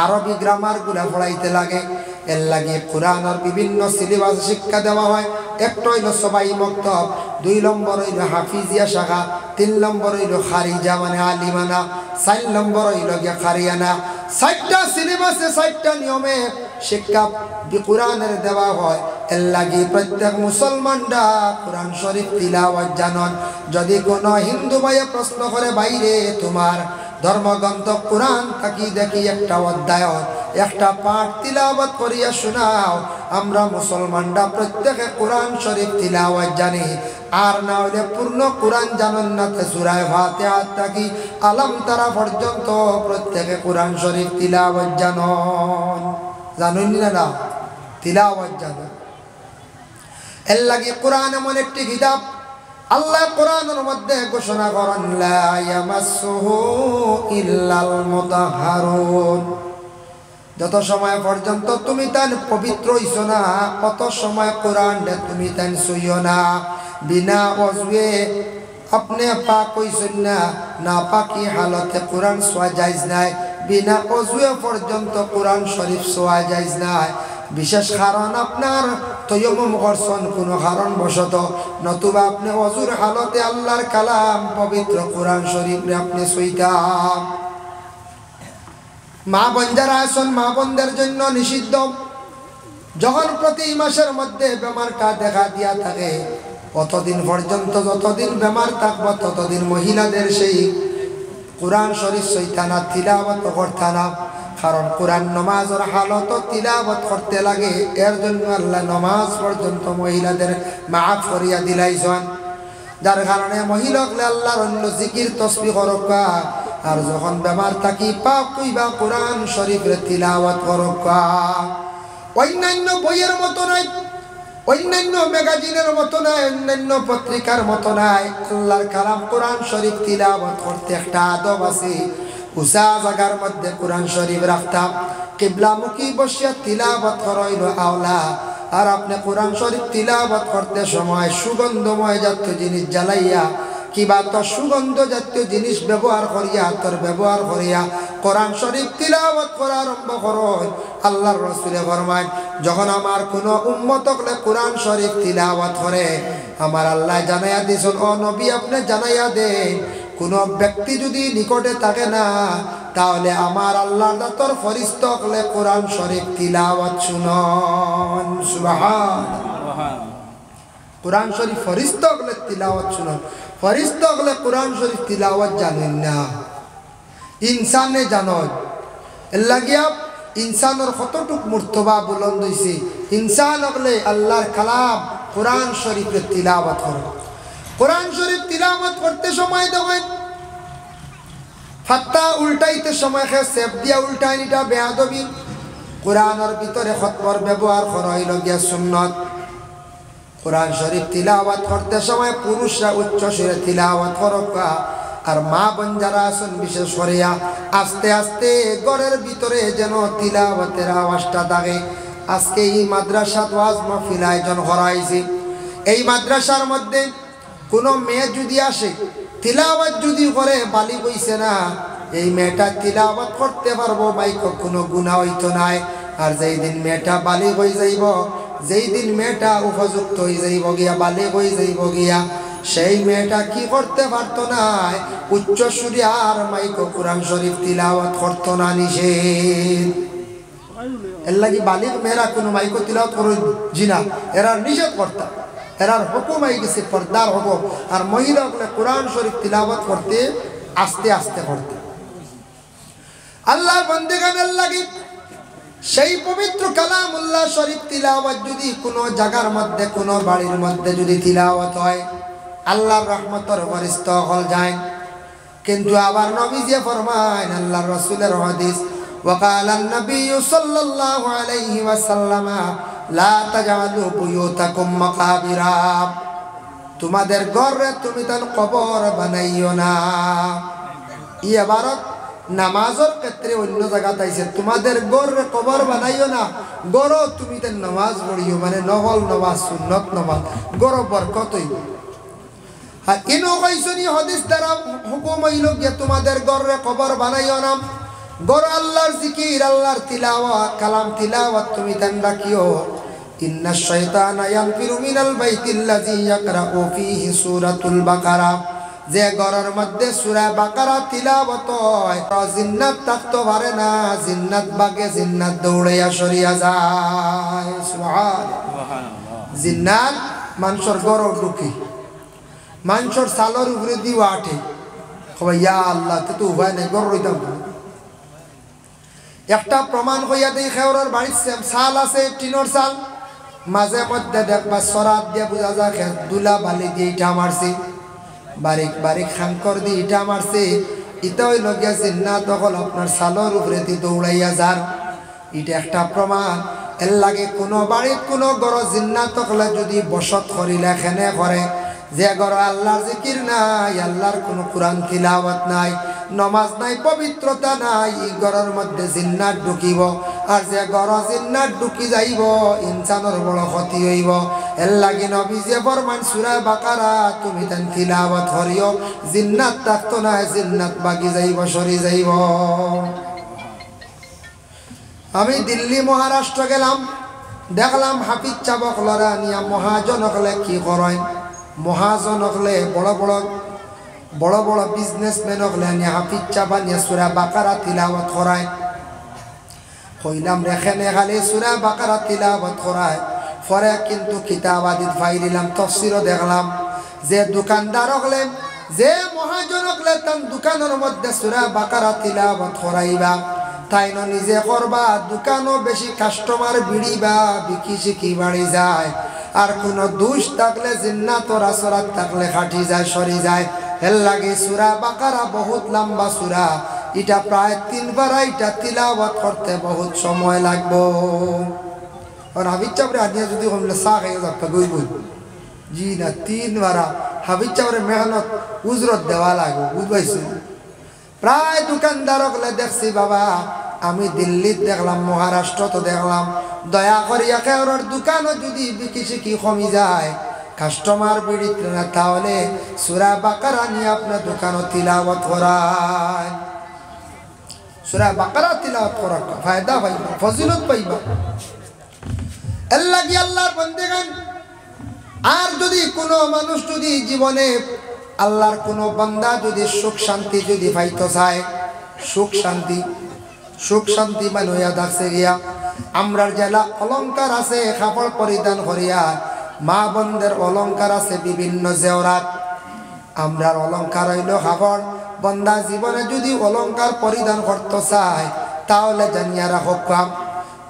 আরবি গ্রামার গুলা পড়াইতে লাগে এর লাগে কোরআনের বিভিন্ন সিলেবাস শিক্ষা দেওয়া হয় একটা হইল সবাই মক্তব 2 নম্বর হইল হাফিজিয়া শাখা 3 নম্বর হইল খারিজা মানে আলিমানা 4 নম্বর হইল গিয়া খারিয়ানা 4টা সিলেবাসে 4টা নিয়মে শিক্ষা কোরআনের দেওয়া হয় এর লাগে প্রত্যেক মুসলমানরা কোরআন শরীফ তিলাওয়াত জানন যদি কোনো হিন্দু ভাইয়ে প্রশ্ন করে বাইরে তোমার ধর্মগ্রন্থ কোরআন থাকি দেখি একটা অধ্যায় একটা পাঠ তিলাওয়াত করিয়া শোনাও আমরা মুসলমানরা প্রত্যেকে কোরআন শরীফ তিলাওয়াত জানি আর না হলে পূর্ণ কোরআন জানেন না সূরা ফাতিহা থাকি আলাম তারা পর্যন্ত প্রত্যেকে কোরআন শরীফ তিলাওয়াত জানেন না তিলাওয়াত জানেন এর লাগে কোরআন এমন একটি কিতাব আল্লাহ কোরআনের মধ্যে ঘোষণা করেন লা ইয়ামাসসুহু ইল্লাল মুতাহহারুন যত সময় পর্যন্ত তুমি তান পবিত্র হইছো না কত সময় কোরআন তুমি তান ছুঁইও না বিনা ওযুয়ে আপনি পাক হইছেন না নাপাকি হালতে কোরআন ছোঁয়া জায়েজ নাই বিনা ওযুয়ে পর্যন্ত কোরআন শরীফ ছোঁয়া জায়েজ নাই বিশেষ কারণ আপনার তয়ম্মুম করছেন কোনো কারণ বশত নতুবা আপনি ওযুর হালতে আল্লাহর কালাম পবিত্র কোরআন শরীফ আপনি ছুঁইতাম মা বোন যারা আছেন মা বোনদের জন্য নিষিদ্ধ যখন প্রতি মাসের মধ্যে বেমারটা দেখা দিয়া থাকে কতদিন পর্যন্ত যতদিন বেমার থাকবে ততদিন মহিলাদের সেই কোরআন শরীফ ছুঁইতানা তিলাওয়াত করতানা কারণ কোরআন নামাজের হালত তিলাওয়াত করতে লাগে এর জন্য আল্লাহ নামাজ পর্যন্ত মহিলাদের মাফ করিয়া দিলাইছেন যার কারণে মহিলাকে আল্লাহর অন্য জিকির তাসবিহ করকা আর যখন বেমার থাকি পাক কইবা কোরআন শরীফের তিলাওয়াত করকা অন্যান্য বইয়ের মতো নয় অন্যান্য ম্যাগাজিনের মতো নয় অন্যান্য পত্রিকার মতো নয় আল্লাহর কালাম কোরআন শরীফ তিলাওয়াত করতে একটা আদব আছে উঁচা জায়গার মধ্যে কোরআন শরীফ রাখতাম কিবলামুখী বসিয়া তিলাওয়াত করাইল আওলা আর আপনি কোরআন শরীফ তিলাওয়াত করতে সময় সুগন্ধময় জাতীয় জিনিস জ্বালাইয়া কিবা তো সুগন্ধ জাতীয় জিনিস ব্যবহার করিয়া ব্যবহার করিয়া কোরআন শরীফ তিলাওয়াত করা আরম্ভ করো আল্লাহর রাসূল ফরমায় যখন আমার কোনো উম্মত হলে কোরআন শরীফ তিলাওয়াত করে আমার আল্লাহ জানাইয়া দিয়েছেন ও নবী আপনি জানাইয়া দেন কোনো ব্যক্তি যদি নিকটে থাকে না তাহলে আমার আল্লাহর দাতর ফেরেশতা হলে কোরআন শরীফ তিলাওয়াত শুনুন সুবহানাল্লাহ কোরআন শরীফ ফেরেশতা হলে তিলাওয়াত শুনুন ফেরেশতা হলে কোরআন শরীফ তিলাওয়াত জানেন না ইনসানে জানেন এর লাগিয়া ইনসানের কতটুক মর্তবা বুলন্দ হইছে ইনসান হলে আল্লাহর কালাম কোরআন শরীফের তিলাওয়াত করে কোরআন শরীফ তিলাওয়াত করতে সময় দেখেন ফাত্তা উল্টাইতে সময় সেফ দিয়া উল্টাই নিটা বেয়াদবি। কোরআনের ভিতরে খতবর ব্যবহার করা হইল গিয়া সুন্নত। কোরআন শরীফ তিলাওয়াত করতে সময় পুরুষরা উচ্চ সুরে তিলাওয়াত করবা, আর মা বোন যারা আছেন বিশেষ করিয়া আস্তে আস্তে ঘরের ভিতরে যেন তিলাওয়াতের আওয়াজটা থাকে। আজকে এই মাদ্রাসা ওয়াজ মাহফিল আয়োজন করা হয়েছে। এই মাদ্রাসার মধ্যে কোনো মেয়ে যদি আসে তিলাওয়াত যদি করে বালি বইছে না, এই মেয়েটা তিলাওয়াত করতে পারবো বাইক কোনো গুনাহ হইতো নাই। আর যেই দিন মেয়েটা বালি হয়ে যাইব, যেই দিন মেয়েটা উপযুক্ত হয়ে যাইব গিয়া বালি হয়ে যাইব গিয়া, সেই মেয়েটা কি করতে পারতো না, উচ্চ সুরে আর মাইক কোরআন শরীফ তিলাওয়াত করতো না, নিষেধ। এর লাগি বালিক মেয়েরা কোনো মাইক তিলাওয়াত করে জিনা এরা নিষেধ করতা, এরার হুকুম হয়ে গেছে পর্দার হুকুম। আর মহিলাগুলো কোরআন শরীফ তিলাওয়াত করতে আস্তে আস্তে করতে। আল্লাহ বন্দেগানের লাগি সেই পবিত্র কালামুল্লাহ শরীফ তিলাওয়াত যদি কোনো জায়গার মধ্যে কোনো বাড়ির মধ্যে যদি তিলাওয়াত হয়, আল্লাহর রহমতের ফেরেশতা হল যায়। কিন্তু আবার নবীজি ফরমায়, আল্লাহর রাসূলের হাদিস, وقال النبي صلى الله عليه وسلم لا تجعلوا بيوتكم مقابر। তোমাদের ঘরে তুমি তার কবর বানাইও না। এই ইবারত নামাজের ক্ষেত্রে অন্য জায়গাতে আইছে, তোমাদের ঘরে কবর বানাইও না, গড় তুমি তার নামাজ পড়িও, মানে নফল নামাজ, সুন্নত নামাজ, গড় বরকত হইব। আর ইনো কইছনি হাদিস দ্বারা হুকুম হইল যে তোমাদের ঘরে কবর বানাইও না, গড় আল্লাহর জিকির, আল্লাহর তিলাওয়াত, কালাম তিলাওয়াত তুমি তান রাখিও। ইন্নাশ শাইতানা ইয়ানফিরু মিনাল বাইতিল্লাযী ইয়াকরাউ ফীহি সূরাতুল বাকারা। যে ঘরের মধ্যে সূরা বাকারা তিলাওয়াত হয়, জিন্নাত থাকতে পারে না, জিন্নাত বাগে জিন্নাত দৌড়াইয়া সরিয়া যায়। সুবহানাল্লাহ। জিন্নাত মানুষের ঘরও ঢুকে, মানুষের সালের উপরে দিও আঠে, কবে ইয়া আল্লাহ তো উপায় নেই, ঘর রইতাম। একটা প্রমাণ হইয়া দেই, খেওরের বাড়ির সাল আছে, টিনোর সাল, মাঝে মধ্যে দেখবা সরাত দিয়ে বোঝা যায় দুলা বালি দিয়ে ইটা মারছে, বারিক বারিক খাঙ্কর দিয়ে ইটা মারছে। ইটা হইল গিয়া জিন্নাত হল আপনার সালের উপরে দিয়ে দৌড়াইয়া যার, এটা একটা প্রমাণ। এর লাগে কোনো বাড়ির কোনো গড় জিন্নাত হলে যদি বসত করিলে খেনে করে, যে গড় আল্লাহর জিকির নাই, আল্লাহর কোনো কোরআন তিলাওয়াত নাই, নমাজ নাই, পবিত্রতা নাই, এই ঘরের মধ্যে জিন্নাত ঢুকিব। আর যে ঘর জিন্নাত ঢুকি যাইব, ইনসানের বড় ক্ষতি হইব। এর লাগি নবীজি ফরমান সূরা বাকারা তুমি তান তিলাওয়াত করিও, জিন্নাত থাকতো না, জিন্নাত বাগি যাইব, সরি যাইব। আমি দিল্লি মহারাষ্ট্র গেলাম, দেখলাম হাফিজ চাবক লড়া নিয়া মহাজন হলে কি করেন, মহাজন হলে বড় বড় বড় বড় বিজনেসম্যান হলে নিয়ে হাফিজ চাবা নিয়ে সূরা বাকারা তিলাওয়াত করায়। কইলাম রেখেনে খালি সূরা বাকারা তিলাওয়াত করায়, পরে কিন্তু কিতাব আদিত ফাইলিলাম, তাফসীরও দেখলাম যে দোকানদার হলে, যে মহাজন হলে তার দোকানের মধ্যে সূরা বাকারা তিলাওয়াত করাইবা, তাই না নিজে করবা, দোকানও বেশি কাস্টমার বিড়িবা, বিকি শিকি বাড়ি যায়। আর কোনো দোষ থাকলে জিন্নাত ও রাসরাত থাকলে খাটি যায়, সরি যায়। এর লাগে সূরা বাকারা বহুত লম্বা সূরা, এটা প্রায় 3 বার এটা তিলাওয়াত করতে বহুত সময় লাগবো। আর হাফিজ চাবরে আনিয়া যদি কমলে চা খাইয়া যাবে গইব, জি না 3 বার হাফিজ চাবরে মেহনত উজরত দেওয়া লাগবে, বুঝবাইছি। প্রায় দোকানদার হলে দেখছি বাবা, আমি দিল্লিত দেখলাম, মহারাষ্ট্র তো দেখলাম, দয়া করিয়া কেউর দোকানও যদি বিকি শিকি কমি যায়, কাস্টমার বিড়িত না, তাহলে সূরা বাকারা নিয়ে আপনার দোকানও তিলাওয়াত করায়। সূরা বাকারা তিলাওয়াত করা ফায়দা পাইবা, ফজিলত পাইবা। এর লাগি আল্লাহর বান্দাগণ, আর যদি কোনো মানুষ যদি জীবনে আল্লাহর কোনো বান্দা যদি সুখ শান্তি যদি পাইতে চায়, সুখ শান্তি মানে হইয়া দেখছে গিয়া আমরার জেলা অলঙ্কার আছে, কাপড় পরিধান করিয়া, মা বোনদের অলঙ্কার আছে বিভিন্ন জেওরাত, আমরার অলঙ্কার হইল কাপড়। বন্দা জীবনে যদি অলঙ্কার পরিধান করতে চায়, তাহলে জানিয়া রাখো,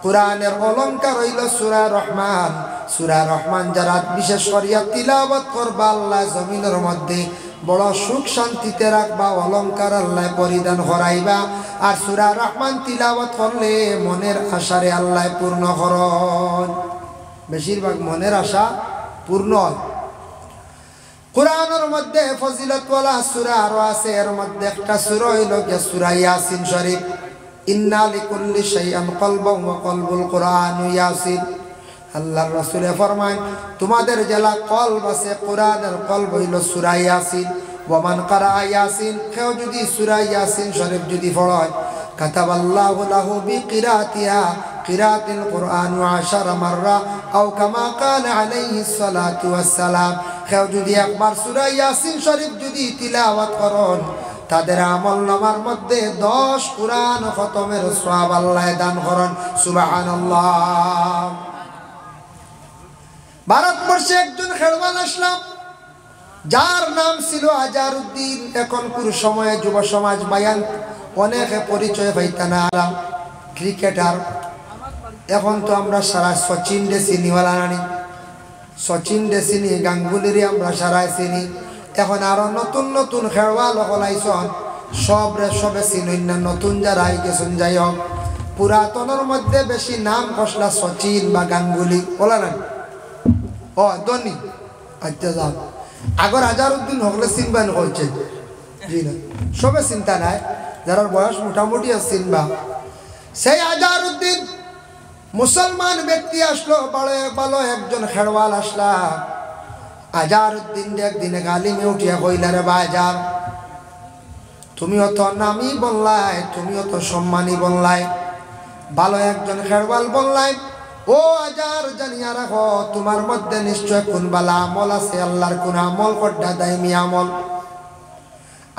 কোরআনের অলঙ্কার হইল সূরা রহমান, সূরা রহমান যারা বিশেষ করিয়া তিলাওয়াত করবা আল্লাহ জমিনের মধ্যে বড় সুখ শান্তিতে রাখবা, অলংকার আল্লাহ পরিধান করাইবা। আর সূরা রহমান তিলাওয়াত করলে মনের আশারে আল্লাহ পূর্ণ করন, বেশিরভাগ মনের আশা পূর্ণ হয়। কোরআনের মধ্যে ফজিলতওয়ালা সূরা আরো আছে, এর মধ্যে একটা সূরা হইল সূরা ইয়াসিন শরীফ। ইন্না লিকুল্লি শাইইন কলবুন ওয়া কলবুল কোরআন ইয়াসিন। আল্লাহর রাসূল ফরমান তোমাদের জেলা কলব আছে, কোরআনের কলব হইল সূরা ইয়াসিন। ওয়া মান ক্বারা ইয়াসিন, কেউ যদি সূরা ইয়াসিন শরীফ যদি পড়ে কাতাবাল্লাহু লাহু বিকিরাতিহা কিরাতিল কোরআন 10 মাররা আও কামা ক্বালা আলাইহিস সালাতু ওয়াস সালাম। কেউ যদি একবার সূরা ইয়াসিন শরীফ যদি তিলাওয়াত করেন তাদের আমলনামার মধ্যে 10 কোরআন খতমের সওয়াব আল্লাহ দান করেন। সুবহানাল্লাহ। ভারতবর্ষে একজন খেলোয়াড় আসলাম যার নাম ছিল আজহারউদ্দিন। এখনকার সময়ে যুব সমাজ বায়ান অনেকে পরিচয় পাইতা না, ক্রিকেটার। এখন তো আমরা সারা সচিন রে চিনিওয়ালা নানি, সচিন রে চিনি, গাঙ্গুলিরে আমরা সারাই চিনি। এখন আরো নতুন নতুন খেলোয়াড় হলাইছন, সবে চিনই না, নতুন যারা আই গেছেন। যাই হোক, পুরাতনের মধ্যে বেশি নাম খসলা সচিন বা গাঙ্গুলি বলা না। ও ধনী, আচ্ছা যাও। আগর আজহারউদ্দিন হকলে চিনবান করছে, জি না, সবে চিন্তা নাই, যারা বয়স মোটামুটি আছে চিনবা। সেই আজহারউদ্দিন মুসলমান ব্যক্তি আসলো, ভালো একজন খেলোয়াড় আসলা। আজহারউদ্দিন একদিনে গালিমে উঠিয়া কইলা, রে বাজার, তুমিও তো নামি বললাই, তুমিও তো সম্মানী বললাই, ভালো একজন খেলোয়াড় বললাই। ও আজহার, জানিয়া রাখো তোমার মধ্যে নিশ্চয় কোন বালা আমল আছে, আল্লাহর কোন আমল করডা দাইমি আমল।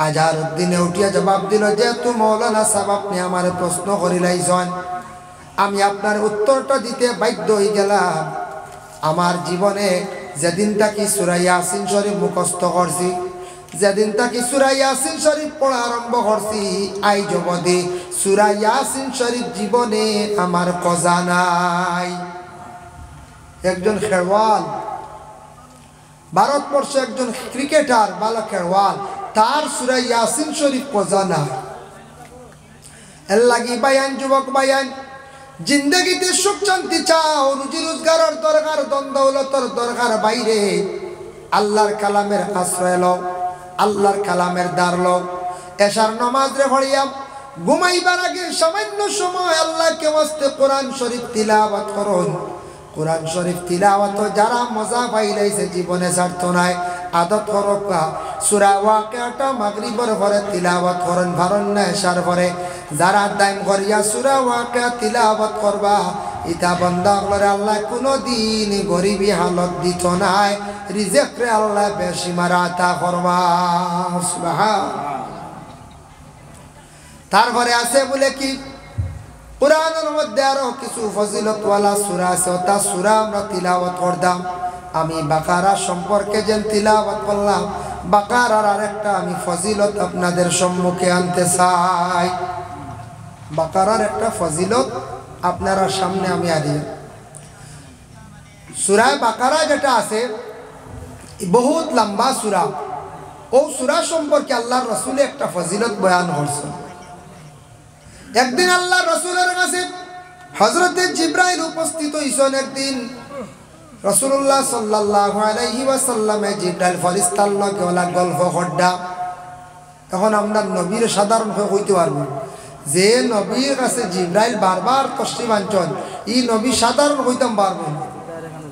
আজহারউদ্দিনে উঠিয়া জবাব দিল, যেহেতু মৌলানা সাহেব আপনি আমার প্রশ্ন করিলাইছেন, আমি আপনার উত্তরটা দিতে বাধ্য হয়ে গেলাম। আমার জীবনে যেদিন তাকি সূরা ইয়াসিন শরীফ মুখস্থ করছি, যেদিন তাকি সূরা ইয়াসিন শরীফ পড়া আরম্ভ করছি, আইজ অবধি সূরা ইয়াসিন শরীফ জীবনে আমার কজা নাই। একজন খেলোয়াড়, ভারতবর্ষে একজন ক্রিকেটার, ভালো খেলোয়াড়, তার সূরা ইয়াসিন শরীফ কজা নাই। এর লাগি বায়ান, যুবক বায়ান, জিন্দগিতে সুখ শান্তি চাও, রুজি রোজগারের দরকার, ধন দৌলতের দরকার বাইরে আল্লাহর কালামের আশ্রয় লও, আল্লাহর কালামের দ্বার লও। এশার নামাজ রে পড়িয়া ঘুমাইবার আগে সামান্য সময় আল্লাহকে ওয়াস্তে কোরআন শরীফ তিলাওয়াত করুন। কোরআন শরীফ তিলাওয়াত যারা মজা পাইলাইছে জীবনে স্বার্থ নাই, আদত করকা। সূরা ওয়াকিয়াটা মাগরিবের পরে তিলাওয়াত করেন, ভারন না এশার পরে। যারা দাইম করিয়া সূরা ওয়াকিয়া তিলাওয়াত করবা, ইতা বান্দা করে আল্লাহ কোনদিন গরিবী হালত দিত নাই, রিজিকরে আল্লাহ বেশি মারাতা করবা। সুবহানাল্লাহ। তারপরে আছে বলে কি, কোরআনের মধ্যে আরো কিছু ফজিলতওয়ালা সূরা আছে, তা সূরা আমরা তিলাওয়াত করতাম। আমি বাকারা সম্পর্কে যেন তিলাওয়াত করলাম, বাকারার আরেকটা আমি ফজিলত আপনাদের সম্মুখে আনতে চাই। বাকারার একটা ফজিলত আপনারা সামনে আমি আনি। সূরা বাকারা যেটা আছে বহুত লম্বা সূরা, ও সূরা সম্পর্কে আল্লাহর রাসূল একটা ফজিলত বয়ান করছেন। একদিন আল্লাহর রাসূলের কাছে হযরতে জিবরাইল উপস্থিত হইছেন। একদিন রাসূলুল্লাহ সাল্লাল্লাহু আলাইহি ওয়াসাল্লামে জিবরাইল ফেরেশতার লগে ওলা গল্প করডা। এখন আমরা নবীর সাধারণ হইতে পারবো, যে নবীর কাছে জিবরাইল বারবার তশরিফ আনছেন, ই নবী সাধারণ হইতাম পারবো না।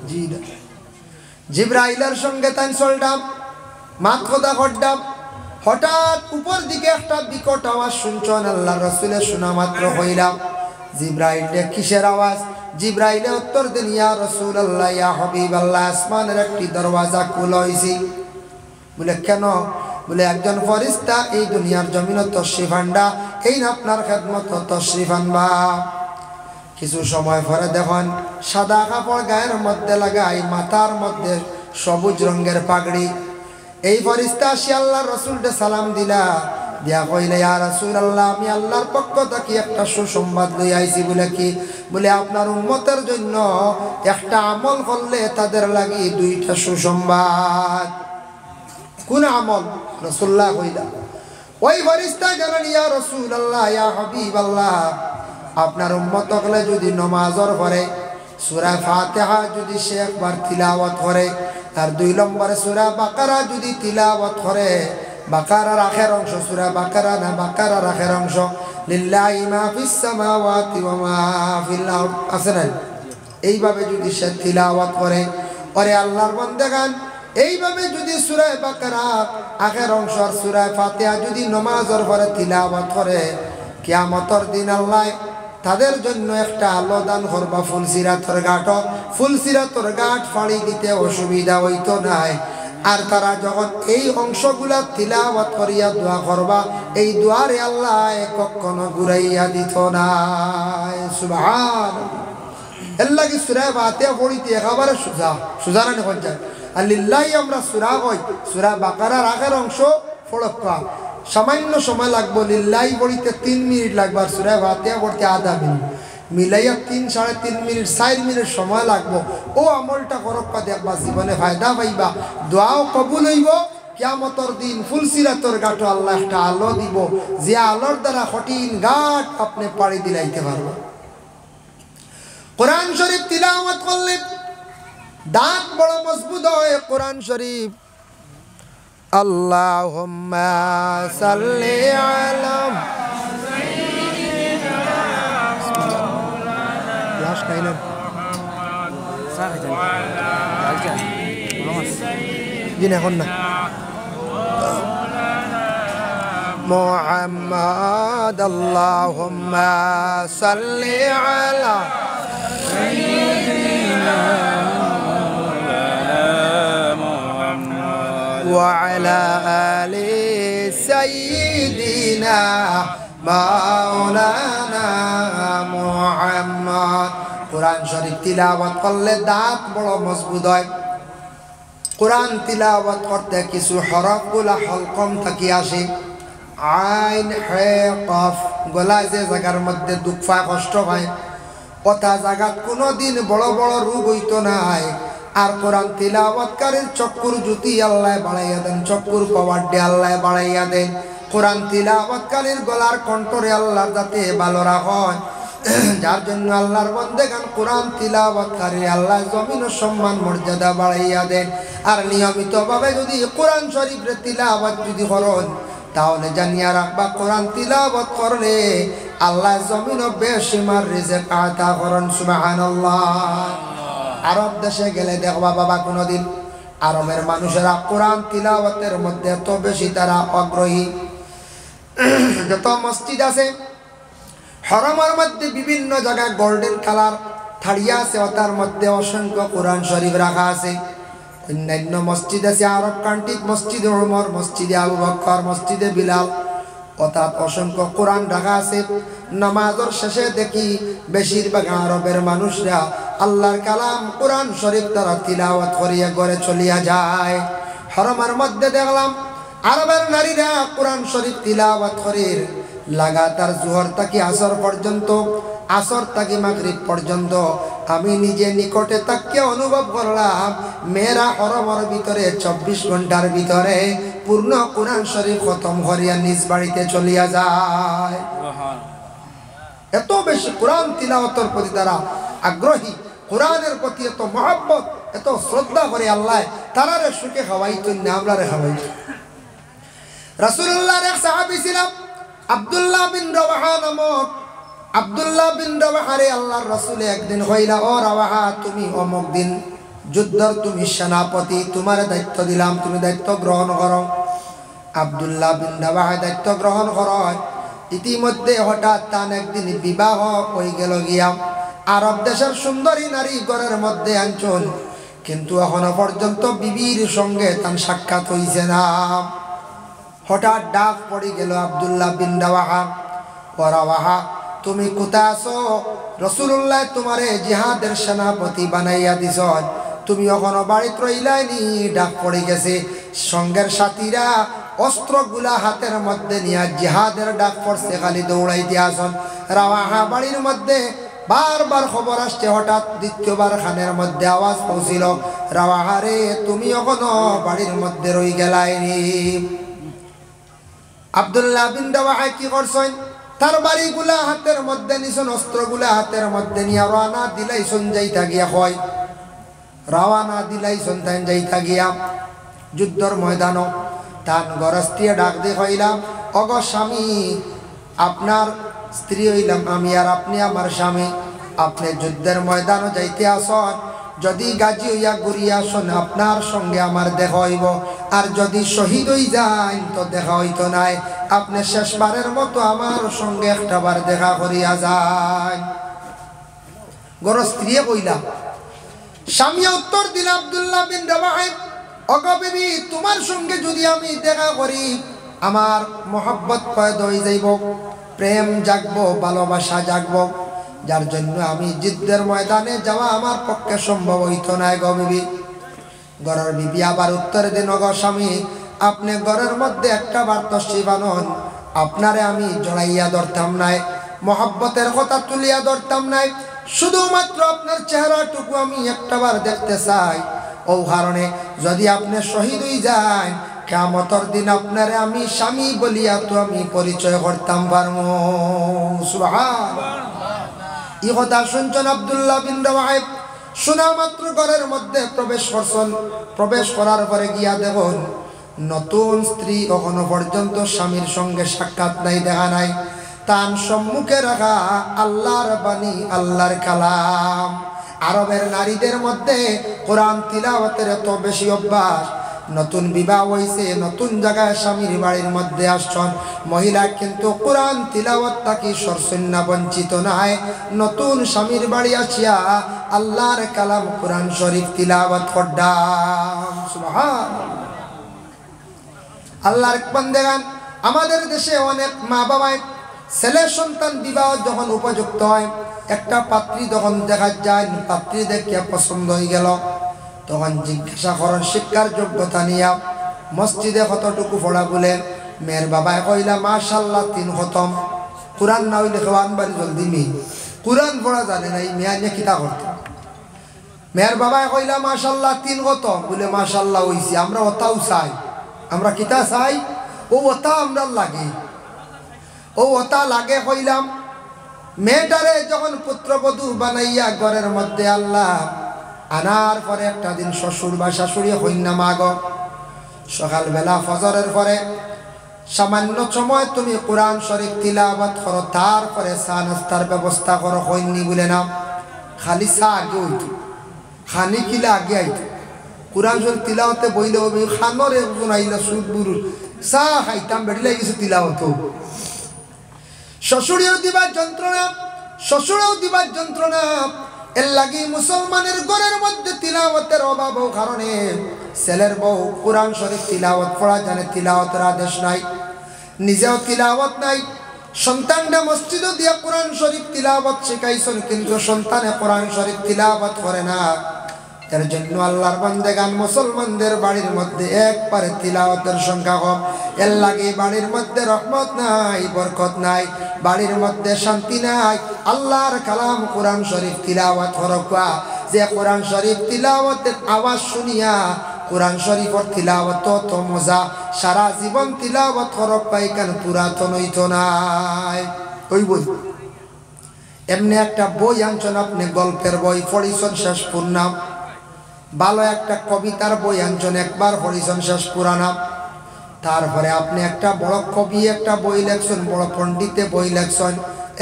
জি না, জিবরাইলের সঙ্গে তাই চলতাম, মাত কথা করতাম। হঠাৎ উপর দিকে একটা বিকট আওয়াজ শুনছেন, আল্লাহ রাসূলের শোনা মাত্র হইলাম, জিবরাইল কিসের আওয়াজ? জিবরাইলে উত্তর দেন, ইয়া রাসূলুল্লাহ, ইয়া হাবিবাল্লাহ, আসমানের একটি দরওয়াজা খোলা হইছে। বলে কেন? বলে একজন ফেরেশতা এই দুনিয়ার জমিনে তশরিফ আনবা, এই আপনার খেদমত তশরিফ আনবা। কিছু সময় পরে দেখুন সাদা কাপড় গায়ের মধ্যে লাগাই, মাথার মধ্যে সবুজ রঙের পাগড়ি। এই ফেরেশতা আসি আল্লাহর রাসূলকে সালাম দিলা, দিয়া কইলে ইয়া রাসূলুল্লাহ আমি আল্লাহর পক্ষ থেকে একটা সুসংবাদ লই আইছি। বলে কি? বলে আপনার উম্মতের জন্য একটা আমল করলে তাদের লাগি দুইটা সুসংবাদ। কোন আমল? রাসূলুল্লাহ কইলা ওই ফেরেশতা গেলেন ইয়া রাসূলুল্লাহ ইয়া হাবিবাল্লাহ আপনার উম্মত হলে যদি নামাজের পরে সূরা ফাতিহা যদি সে একবার তিলাওয়াত করে আর 2 নম্বরে সূরা বাকারা যদি তিলাওয়াত করে, বাকারার আখের অংশ সূরা বাকারা না, বাকারার আখের অংশ লিল্লাহি মা ফিস সামাওয়াতি ওয়া মা ফিল আরদ আছে না, এইভাবে যদি সে তিলাওয়াত করে, ওরে আল্লাহর বান্দাগান এইভাবে যদি সূরা বাকারা আখের অংশ আর সূরা ফাতিহা যদি নামাজের পরে তিলাওয়াত করে, কিয়ামতের দিন আল্লাহ তাদের জন্য একটা আলো দান করবা ফুলসিরাতর ঘাট। ফুলসিরাতর ঘাট ফাড়ি দিতে অসুবিধা হইতো নাই। আর তারা যখন এই অংশগুলা তিলাওয়াত করিয়া দোয়া করবা, এই দোয়ারে আল্লাহ কখনো ঘুরাইয়া দিত না। সুবহানাল্লাহ। আল্লাহ কি সূরা ফাতিহা পড়িতে একেবারে সোজা সোজা না হয়ে যায়। আর লিল্লাহি আমরা সূরা কই, সূরা বাকারার আগের অংশ পড়বা সামান্য সময় লাগবে, লিল্লাহি পড়িতে 3 মিনিট লাগবে, আর সূরা ফাতিহা পড়তে আধা মিনিট, মিলাইয়া 3-3.5 মিনিট 4 মিনিট সময় লাগবে। ও আমলটা করবা দেখবা জীবনে ফায়দা পাইবা, দোয়াও কবুল হইব। কিয়ামতের দিন ফুলসিরাতর ঘাট আল্লাহ একটা আলো দিব, যে আলোর দ্বারা কঠিন ঘাট আপনি পাড়ি দিলাইতে পারবেন। কোরআন শরীফ তিলাওয়াত করলে দাঁত বড় মজবুত হয়। কোরআন শরীফ আল্লাহুম্মা সাল্লি আলা মুহাম্মাদ আল্লাহুম্মা সাল্লি আলা وعلى آل سيدنا مولانا محمد। কোরআন শরীফ তিলাওয়াত করলে দাঁত বড় মজবুত হয়। কোরআন তিলাওয়াত করতে কিছু হরফগুলা হলকম থাকি আসে, আইন হে কফ, গলায় যে জায়গার মধ্যে দুঃখ পায় কষ্ট পায়, কথা জায়গাত কোনোদিন বড় বড় রোগ হইতো নাই। আর কোরআন তিলাওয়াতকারীর চক্ষুর জ্যোতি আল্লাহ বাড়াইয়া দেন, চক্ষুর পাওয়ারটি আল্লাহ বাড়াইয়া দেন। কোরআন তিলাওয়াতকারীর গলার কণ্ঠরে আল্লাহর যাতে ভালো রাখেন, যার জন্য আল্লাহর বান্দাগান কোরআন তিলাওয়াতকারী আল্লাহ জমিন সম্মান মর্যাদা বাড়াইয়া দেন। আর নিয়মিতভাবে যদি কোরআন শরীফের তিলাওয়াত যদি করেন, তাহলে জানিয়া রাখবা কোরআন তিলাওয়াত করলে আল্লাহ জমিন বেশিমার রিজিক আতা করেন। সুবহানাল্লাহ। আরব দেশে গেলে দেখবা বাবা কোনোদিন আরবের মানুষেরা কোরআন তিলাওয়াতের মধ্যে এত বেশি তারা আগ্রহী। যত মসজিদ আছে হরমের মধ্যে বিভিন্ন জায়গায় গোল্ডেন কালার থাড়িয়া আছে, তার মধ্যে অসংখ্য কোরআন শরীফ রাখা আছে। অন্যান্য মসজিদ আছে আরব কান্ট্রিত, মসজিদে ওমর, মসজিদে আবু বকর, মসজিদে বিলাল, অর্থাৎ অসংখ্য কোরআন রাখা আছে। নামাজের শেষে দেখি বেশিরভাগ আরবের মানুষরা আল্লাহর কালাম কোরআন শরীফ তারা তিলাওয়াত করিয়া ঘরে চলিয়া যায়। হরমের মধ্যে দেখলাম আরবের নারীরা কোরআন শরীফ তিলাওয়াত করে লাগাতার জোহর থেকে আসর পর্যন্ত, আসর থেকে মাগরিব পর্যন্ত। আমি নিজে নিকটে তাকে অনুভব করলাম মেয়েরা হরমের ভিতরে 24 ঘন্টার ভিতরে পূর্ণ কোরআন শরীফ খতম করিয়া নিজ বাড়িতে চলিয়া যায়। এত বেশি কোরআন তিলাওয়াতের প্রতি তারা আগ্রহী, কোরআনের প্রতি এত মহব্বত, এত শ্রদ্ধা করে আল্লাহ তারারে সুখে খাওয়াইতো না আমরারে খাওয়াইতো। রাসূলুল্লাহর এক সাহাবী ছিলেন আব্দুল্লাহ বিন রাওয়াহা নামক। আব্দুল্লাহ বিন রাওয়াহারে আল্লাহর রাসূল একদিন কইলা, ও রাওয়াহা তুমি অমুক দিন যুদ্ধর তুমি সেনাপতি, তোমার দায়িত্ব দিলাম, তুমি দায়িত্ব গ্রহণ করো। আব্দুল্লাহ বিন রাওয়াহা দায়িত্ব গ্রহণ করেন। ইতিমধ্যে হঠাৎ তার একদিন বিবাহ হয়ে গেল গিয়া। আরব দেশের সুন্দরী নারী ঘরের মধ্যে আনছেন, কিন্তু এখনো পর্যন্ত বিবির সঙ্গে তার সাক্ষাৎ হইছে না। হঠাৎ ডাক পড়ে গেল আব্দুল্লাহ বিন রাওয়াহা, ও রাওয়াহা তুমি কোথায় আছো? রাসূলুল্লাহ তোমারে জিহাদের সেনাপতি বানাইয়া দিছেন, তুমি এখনো বাড়িতে রইলাইনি। ডাক পড়ে গেছে, সঙ্গের সাথীরা অস্ত্রগুলা হাতের মধ্যে নিয়ে জিহাদের ডাক পড়ছে, খালি দৌড়াইতে আসন। রাওয়াহা বাড়ির মধ্যে বারবার খবর আসছে, হঠাৎ দ্বিতীয়বার খানের মধ্যে আওয়াজ পৌঁছিল, রাওয়াহা রে তুমি এখনো বাড়ির মধ্যে রই গেলাইনি। আব্দুল্লাহ বিন রাওয়াহা কি করছেন, তার বাড়িগুলা হাতের মধ্যে নিছেন, অস্ত্রগুলা হাতের মধ্যে নিয়ে রওনা দিলাইছেন যাইতা গিয়া, হয় রওনা দিলাইছেন তাই যাইতা গিয়া যুদ্ধর ময়দান। তান গরস্তিয়ে ডাক দিয়ে কইলাম, অগ স্বামী, আপনার স্ত্রী হইলাম আমি আর আপনি আমার স্বামী, আপনি যুদ্ধের ময়দানও যাইতে আসন, যদি গাজী হইয়া ঘুরিয়া আসন আপনার সঙ্গে আমার দেখা হইব, আর যদি শহীদ হই যান তো দেখা হইতো নাই, আপনি শেষবারের মতো আমার সঙ্গে একটাবার দেখা করিয়া যান। গর স্ত্রী কইলা, স্বামী উত্তর দিল আব্দুল্লাহ বিন রাওয়াহা, অগ বিবি তোমার সঙ্গে যদি আমি দেখা করি আমার মোহাব্বত পয়দা হয়ে যাইব, প্রেম জাগবো, ভালোবাসা জাগবো, যার জন্য আমি যুদ্ধের ময়দানে যাওয়া আমার পক্ষে সম্ভব হইতো না গো বিবি। ঘরের বিবি আবার উত্তর দিন, গো স্বামী আপনি ঘরের মধ্যে একটা বার তশরিফ আনুন, আপনারে আমি জড়াইয়া ধরতাম নাই, মোহাব্বতের কথা তুলিয়া ধরতাম নাই, শুধুমাত্র আপনার চেহারাটুকু আমি একটা বার দেখতে চাই। ও কারণে যদি আপনি শহীদ হয়ে যান, কিয়ামতের দিন আপনারে আমি স্বামী বলিয়া তো আমি পরিচয় করতাম পারবো। সুবহানাল্লাহ। এই কথা শুনছেন আব্দুল্লাহ বিন রাওয়াহা, শোনা মাত্র ঘরের মধ্যে প্রবেশ করছেন। প্রবেশ করার পরে গিয়া দেখুন, নতুন স্ত্রী এখনো পর্যন্ত স্বামীর সঙ্গে সাক্ষাৎ নাই, দেখা নাই। তার সম্মুখে রাখা আল্লাহর বাণী, আল্লাহর কালাম। আরবের নারীদের মধ্যে কোরআন তিলাওয়াতের এত বেশি অভ্যাস, নতুন বিবাহ হইছে, নতুন জায়গায় স্বামীর বাড়ির মধ্যে আসছেন মহিলা, কিন্তু কোরআন তিলাওয়াত থাকি সরসন্না বঞ্চিত নাই। নতুন স্বামীর বাড়ি আসিয়া আল্লাহর কালাম কোরআন শরীফ তিলাওয়াত করদাম। সুবহানাল্লাহ। আল্লাহর বান্দাগান, আমাদের দেশে অনেক মা বাবায় ছেলে সন্তান বিবাহ যখন উপযুক্ত হয়, একটা পাত্রী যখন দেখা যায়, পাত্রী দেখে পছন্দ হয়ে গেল, তখন জিজ্ঞাসা করেন শিক্ষার যোগ্যতা নিয়া, মসজিদে কতটুকু পড়া বলে। মেয়ের বাবায় কইলা মাশাআল্লাহ 3 খতম। কোরআন না হইলে খাওয়ান বাড়ি জলদি মেয়ে কোরআন পড়া জানে না, এই মেয়া নিয়ে কিতা করতে। মেয়ের বাবায় কইলা মাশাআল্লাহ 3 খতম বলে, মাশাআল্লাহ হইছে, আমরা ওটাও চাই, আমরা কিতা চাই, ও ওটা আমরা লাগে, ও ওটা লাগে। কইলাম মেয়েটারে যখন পুত্রবধূ বানাইয়া ঘরের মধ্যে আল্লাহ আনার পরে একটা দিন শ্বশুর বা শাশুড়ি হইনা মাগ, সকালবেলা ফজরের পরে সামান্য সময় তুমি কোরআন শরীফ তিলাওয়াত করো, তারপরে চা নাস্তার ব্যবস্থা করো, হইনি বলে না, খালি চা আগে হইতো, খানি কিলা আগে আইতো। কোরআন শরীফ তিলাওয়াতে বইলে খানোর একজন আইলা সুদ বুরুর চা খাইতাম, বেড়ি লাগিয়েছে তিলাওয়াত। শ্বশুরেও দিবার যন্ত্রণা, শ্বশুরেও দিবার যন্ত্রণা, এর লাগি মুসলমানের ঘরের মধ্যে তিলাওয়াতের অভাব কারণে ছেলের বউ কোরআন শরীফ তিলাওয়াত পড়া জানে, তিলাওয়াতের আদেশ নাই, নিজেও তিলাওয়াত নাই। সন্তানটা মসজিদও দিয়া কোরআন শরীফ তিলাওয়াত শিখাইছেন, কিন্তু সন্তানে কোরআন শরীফ তিলাওয়াত করে না। এর জন্য আল্লাহর বান্দাগান মুসলমানদের বাড়ির মধ্যে একবারে তিলাওয়াতের সংখ্যা কম। এর লাগে বাড়ির মধ্যে রহমত নাই, বরকত নাই, বাড়ির মধ্যে শান্তি নাই। আল্লাহর কালাম কোরআন শরীফ তিলাওয়াত হরকা, যে কোরআন শরীফ তিলাওয়াতের আওয়াজ শুনিয়া কোরআন শরীফের তিলাওয়াত তো মজা, সারা জীবন তিলাওয়াত হরক পাই কেন পুরাতন হইতো নাই। ওই বই এমনি একটা বই আনছেন আপনি, গল্পের বই পড়িছেন শেষ পূর্ণাম, ভালো একটা কবিতার বই আনছেন, একবার পড়িছেন শেষ পুরানাম। তারপরে আপনি একটা বড় কবি একটা বই লেখছেন, বড় পণ্ডিতে বই লেখছেন,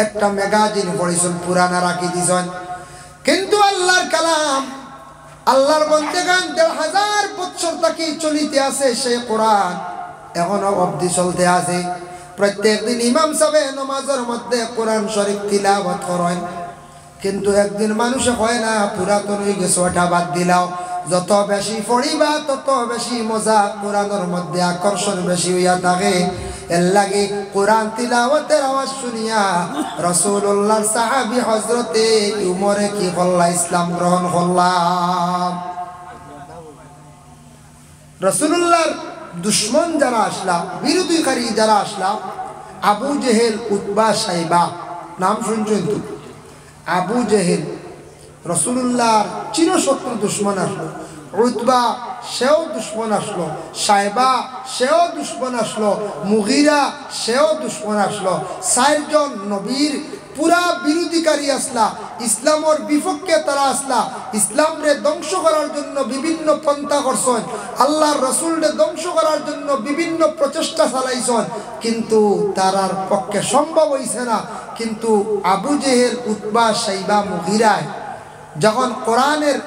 একটা ম্যাগাজিন পড়িছেন, পুরানা রাখি দিছেন, কিন্তু আল্লাহর কালাম, আল্লাহর বান্দাগান ১৫০০ বছর থেকে চলিতে আছে সেই কোরআন, এখনো অবধি চলতে আছে। প্রত্যেক দিন ইমাম সাহেব নামাজের মধ্যে কোরআন শরীফ তিলাওয়াত করেন, কিন্তু একদিন মানুষে হয় না পুরাতন হয়ে গেছে, ওটা বাদ দিলাও। যত বেশি পড়িবা তত বেশি মজা, কোরআনের মধ্যে আকর্ষণ বেশি হইয়া থাকে। এর লাগে কোরআন তিলাওয়াতের আওয়াজ শুনিয়া রাসূলুল্লাহর সাহাবী হযরতে উমরে কি করলা, ইসলাম গ্রহণ করলাম। রাসূলুল্লাহর দুশ্মন যারা আসলা, বিরোধীকারী যারা আসলা, আবু জেহেল, উতবা, সাইবা, নাম শুনছেন তো? আবু জেহেল রসুল্লাহর চিরশত্রু দুশ্মন আসলো, উতবা সেও দুশ্মন আসলো, সাইবা সেও দুশ্মন আসলো, মুগিরা সেও দুশ্মন আসলো। 4 জন নবীর পুরা বিরোধীকারী আসলা, ইসলামের বিপক্ষে তারা আসলা, ইসলামরে ধ্বংস করার জন্য বিভিন্ন পন্থা করছেন, আল্লাহর রসুলরে ধ্বংস করার জন্য বিভিন্ন প্রচেষ্টা চালাইছেন, কিন্তু তারার পক্ষে সম্ভব হইছে না। কিন্তু আবু জেহেল, উতবা, সাইবা, মুগিরায় যখন কোরআনের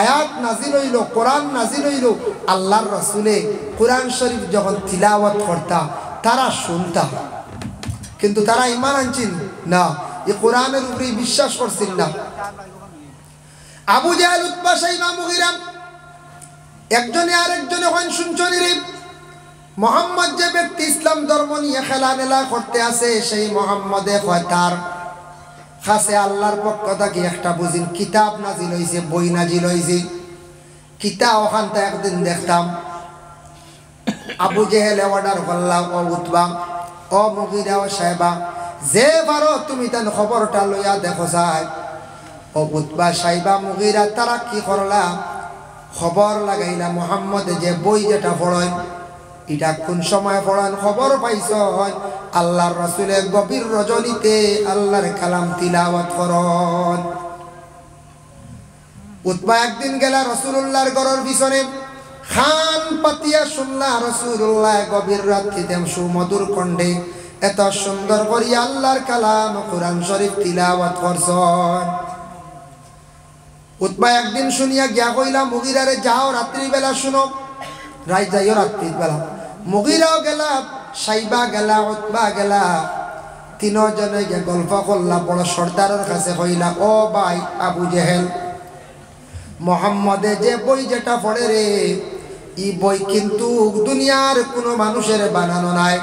আয়াত নাজিল হইল, কোরআন নাজিল হইল, আল্লাহর রসুলে কোরআন শরীফ যখন তিলাওয়াত করতা তারা শুনতা, কিন্তু তারা ঈমান আনছিল না, এই কোরআনের উপরে বিশ্বাস করছিল না। আবু জাহেল, উতবা, সাইবা, মুগিরা একজনে আরেকজনে হন শুনছনি রে, মোহাম্মদ যে ব্যক্তি ইসলাম ধর্ম নিয়ে খেলামেলা করতে আছে, সেই মোহাম্মদে হয় তার কাছে আল্লাহর পক্ষ থেকে একটা বুঝিন কিতাব নাজিল হয়েছে, বই নাজিল হয়েছে। কিতাব ওখানটা একদিন দেখতাম আবু জেহেল অর্ডার করলাম, ও উতবা, ও মুগিরা, ও সাহেবা, যে পারো তুমি তার খবরটা লইয়া দেখো যায়। ও উতবা, সাইবা, মুগিরা তারা কি করলাম, খবর লাগাইলা মোহাম্মদ যে বই যেটা পড়েন এটা কোন সময় পড়েন খবর পাইছ, আল্লাহর রাসূলের গভীর রজনীতে আল্লাহর কালাম তিলাওয়াত করন। উতবা একদিন গেলা রাসূলুল্লাহর ঘরের পিছনে, খান পাতিয়া শুনলা রাসূলুল্লাহ গভীর রাত্রিতে সুমধুর কণ্ঠে এত সুন্দর করে আল্লাহর কালাম কোরআন শরীফ তিলাওয়াত করছেন। উতবা একদিন শুনিয়া গিয়া কইলা মুগিরারে, যাও রাত্রিবেলা শুনো, রাই যাইও রাত্রিবেলা। মুগিরাও গেলা, সাইবা গেলা, উতবা গেলা, তিনজনে গিয়ে গল্প করলা। বড় সর্দারের কাছে কইলা, ও ভাই আবু জেহেল, মোহাম্মদে যে বই যেটা পড়ে রে, এই বই কিন্তু দুনিয়ার কোনো মানুষের বানানো নাই,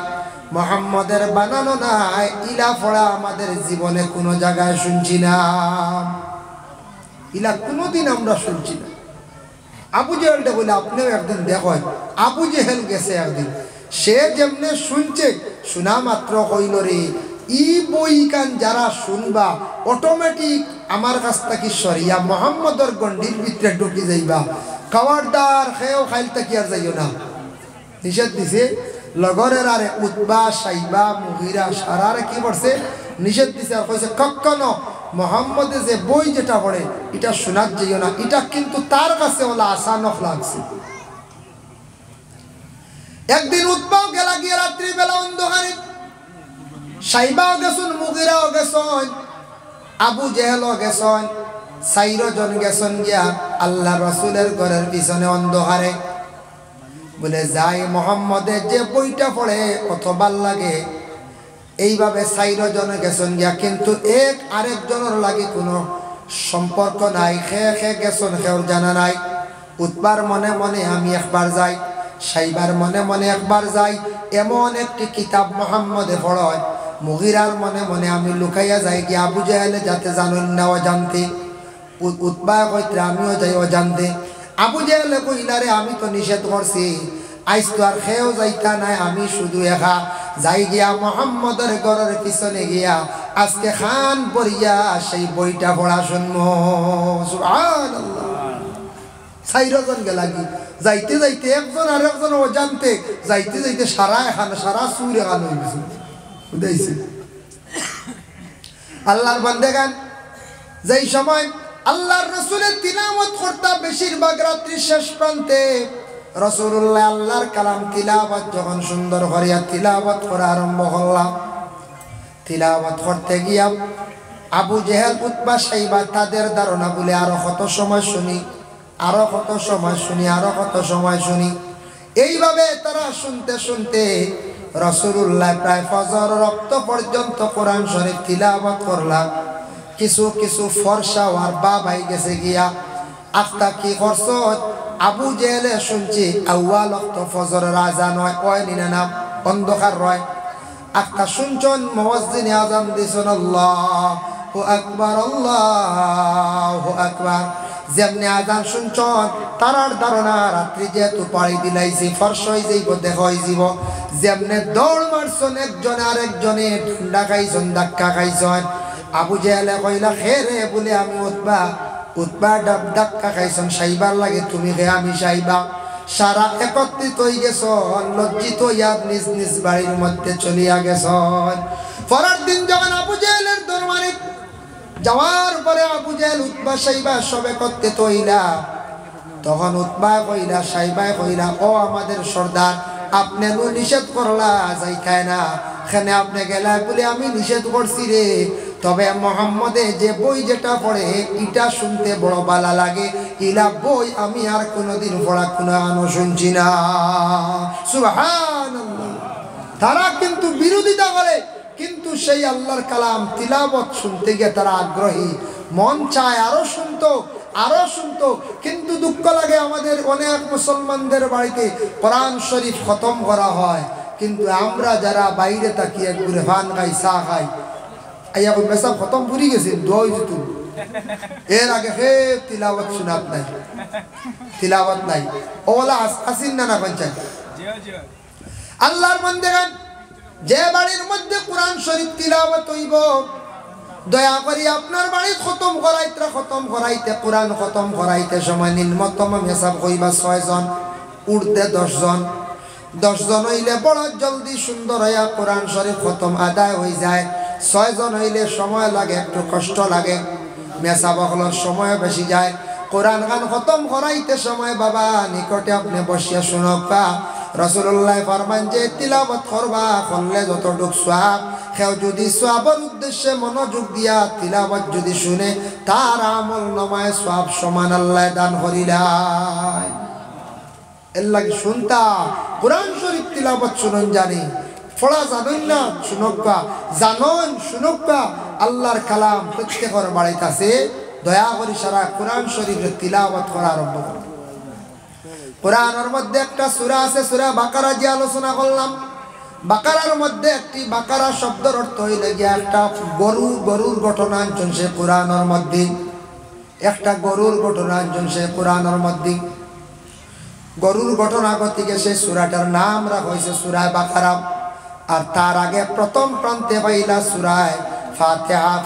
মোহাম্মদের বানানো নাই, ইলা পড়া আমাদের জীবনে কোনো জায়গায় শুনছি না, ইলা কোনোদিন আমরা শুনছি না। আবু জেহেলটা বলে আপনিও একদিন দেখেন। আবু জেহেল গেছে একদিন, সে যেমনে শুনছে, শোনা মাত্র কইল রে, ই বই কান যারা শুনবা অটোমেটিক আমার কাছ থেকে সরিয়া মোহাম্মদর গন্ডির ভিতরে ঢুকি যাইবা, খাওয়ারদার খেয়েও খাইল থাকি আর যাইও না, নিষেধ দিছে। লগরের আরে উতবা, সাইবা, মুগিরা সারারে কি করছে, নিষেধ দিছে, আর কইছে কখনো মোহাম্মদে যে বই যেটা পড়ে এটা শোনার যাইও না, এটা কিন্তু তার কাছে ওলা আসানক লাগছে। একদিন উতবাও গেলা গিয়ে রাত্রিবেলা অন্ধকারে, সাইবাও গেছুন, মুগিরাও গেছন, আবু জেহেলও গেছন, 4 জন গেছন গিয়া আল্লাহ রসুলের ঘরের পিছনে অন্ধকারে। বলে যাই মোহাম্মদের যে বইটা পড়ে কত ভাল লাগে, এইভাবে 4 জন গেছন গিয়া, কিন্তু এক আরেকজনের লাগে কোনো সম্পর্ক নাই, খে গেছন কেউ জানা নাই। উতবার মনে মনে আমি একবার যাই, সাইবার মনে মনে একবার যাই, এমন একটি কিতাব মোহাম্মদে পড়য়। মুগিরার মনে মনে আমি লুকাইয়া যাই কি আবু জেহেলে যাতে জানেন না অজান্তে, উতবা কইতে আমিও যাই অজান্তে। আবু জেহেলে কইলারে, আমি তো নিষেধ করছি, আইস তো আর খেয়েও যাইতা নাই, আমি শুধু একা যাই গিয়া মোহাম্মদের ঘরের পিছনে গিয়া আজকে খান পড়িয়া সেই বইটা পড়া শুনবো। সুবহানাল্লাহ। 4 জন গেলা কি, যাইতে যাইতে একজন আর একজন অজান্তে যাইতে যাইতে সারা সুর এখান হয়ে গেছে, বুঝাইছে। আল্লাহর বান্দেগান যেই সময় আল্লাহর রসুলের তিলাওয়াত করতা, বেশিরভাগ রাত্রির শেষ প্রান্তে রাসূলুল্লাহ আল্লাহর কালাম তিলাওয়াত যখন সুন্দর করিয়া তিলাওয়াত করা আরম্ভ করলাম, তিলাওয়াত করতে গিয়া আবু জেহেল, উতবা, সাইবা তাদের ধারণা বলে আরো কত সময় শুনি, আরো কত সময় শুনি, আরো কত সময় শুনি। এইভাবে তারা শুনতে শুনতে রাসূলুল্লাহ প্রায় ফজর রক্ত পর্যন্ত কোরআন শরীফ তিলাওয়াত করলাম। কিছু কিছু ফর্সা আর বাবাই গেছে গিয়া, আখতা কি করছ? আবু জেহেলে শুনছি আউয়াল ওয়াক্ত ফজরের আজান হয়, কয় নিনা নাম অন্ধকার রয়, আখতা শুনছন মুয়াজ্জিনে আযান দিছেন আল্লাহু আকবার, আল্লাহু আকবার। যেমনি আজান শুনছন তারার ধারণা রাত্রি যেহেতু পাড়ি দিলাইছি ফর্স হয়ে যাইব দেখ হয়ে যাব যেমনে দৌড় মারছন একজনে আরেকজনে ঠান্ডা খাইছন ধাক্কা খাইছন আবু জেহেলে কইলা খে রে বলে আমি উৎবা ধাক্কা খাইছন সাইবার লাগে তুমি খে আমি সাইবা সারা একত্রিত হয়ে গেছন লজ্জিত ইয়াদ নিজ নিজ বাড়ির মধ্যে চলিয়া গেছন পরের দিন যখন আবু জেহেলের দরবারে যাওয়ার পরে আবু জেহেল উৎবা সাইবা সব একত্রিত হইলা তখন উৎবা কইলা সাইবা কইলা ও আমাদের সর্দার আপনি নিষেধ করলা যাই খায় না এখানে আপনি গেলা বলে আমি নিষেধ করছি রে তবে মোহাম্মদে যে বই যেটা পড়ে এটা শুনতে বড় ভালো লাগে ইলা বই আমি আর কোনোদিন পড়া কোনো শুনছি না সুবহানাল্লাহ তারা কিন্তু বিরোধিতা করে কিন্তু সেই আল্লাহর কালাম তিলাওয়াত শুনতে গিয়ে তারা আগ্রহী মন চায় আরো শুনতো কিন্তু দুঃখ লাগে আমাদের অনেক মুসলমানদের বাড়িতে কোরআন শরীফ খতম করা হয় কিন্তু আমরা যারা বাইরে তাকিয়ে ঘুরে ভান খাই চা খাই আইয়া ওই মেসাব খতম পুরি গেছেন দোয়াই যেত এর আগে হে তিলাওয়াত শোনাত নাই তিলাওয়াত নাই ওলা আসিন না পঞ্চায়েত আল্লাহর বান্দাগণ যে বাড়ির মধ্যে কোরআন শরীফ তিলাওয়াত হইব দয়া করি আপনার বাড়ি খতম করাইতে কোরআন খতম করাইতে সময় নিম্নতম মেসাব কইবা 6 জন উর্ধে 10 জন হইলে বড় জলদি সুন্দর হইয়া কোরআন শরীফ খতম আদায় হয়ে যায় 6 জন হইলে সময় লাগে একটু কষ্ট লাগে মেসাব হলোর সময় বেশি যায় কোরআন গান খতম করাইতে সময় বাবা নিকটে আপনি বসিয়া শুনবা রাসূলুল্লাহ ফরমান যে তিলাওয়াত করবা করলে যতটুক সওয়াব কেউ যদি সওয়াবের উদ্দেশ্যে মনোযোগ দিয়া তিলাওয়াত যদি শুনে তার আমল নামায় সওয়াব সমান আল্লাহ দান করিলাই এর লাগি শুনতা কোরআন শরীফ তিলাওয়াত শুনুন জানি পড়া জানেন না শুনবা শুনবা আল্লাহর কালাম প্রত্যেকের বাড়িতে আছে দয়া করে সারা কোরআন শরীফের তিলাওয়াত করা আরম্ভ করুন কোরআনের মধ্যে একটা সূরা আছে সূরা বাকারা যে আলোচনা করলাম বাকারার মধ্যে একটি বাকারা শব্দের অর্থ হইলে গিয়ে একটা গরুর ঘটনা আনছেন সে কোরআনের মধ্যে একটা গরুর ঘটনা আনছেন সে কোরআনের মধ্যে গরুর ঘটনা গতিকে সেই সূরাটার নাম রাখা হয়েছে সূরা বাকারা আর তার আগে প্রথম প্রান্তে পাইলা সূরা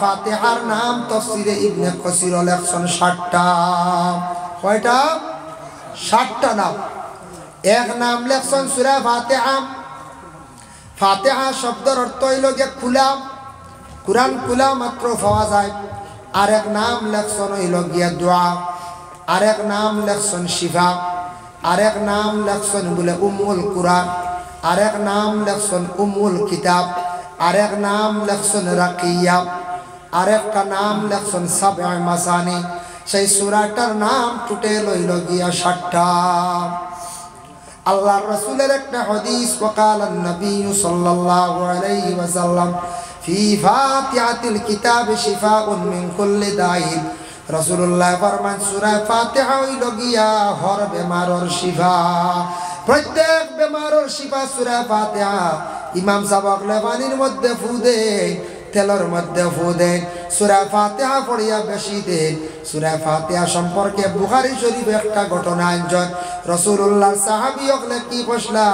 ফাতিহার নাম তাফসীরে ইবনে কাসির লেখছেন 60টা কয়টা 60টা নাম এক নাম লেখছেন সূরা ফাতিহা শব্দের অর্থ হইল যে খোলা কুরআন খোলা মাত্র পাওয়া যায় আরেক নাম লেখছেন হইল গিয়া দোয়া আরেক নাম লেখছেন শিফা আরেক নাম লেখছেন বলে উম্মুল কুরআন আরেক নাম লেখছেন উম্মুল কিতাব আরেক নাম লেখছেন রাকিয়া আরেকটা নাম লেখছেন সাবআ মাসানি সেই সূরাটার নাম টোটাল হইল গিয়া 60টা আল্লাহর রাসূলের একটা হাদিস ওয়াকালান নবী সাল্লাল্লাহু আলাইহি ওয়াসাল্লাম ফি ফাতিহাতিল কিতাব শিফাউন মিন কুল্লি দাইন রাসূলুল্লাহ ফরমান সূরা ফাতিহা হইল গিয়া হর বেমারর শিফা প্রত্যেক বেমারর শিফা সূরা ফাতিহা ইমাম সাহেব লেবানির মধ্যে ফু দেন তেলের মধ্যে ফু দেন সূরা ফাতিহা পড়িয়া বেশি দেন সূরা ফাতিহা সম্পর্কে বুখারী শরীফে একটা ঘটনা আনছেন রাসূলুল্লাহর সাহাবী হলে কি বসলা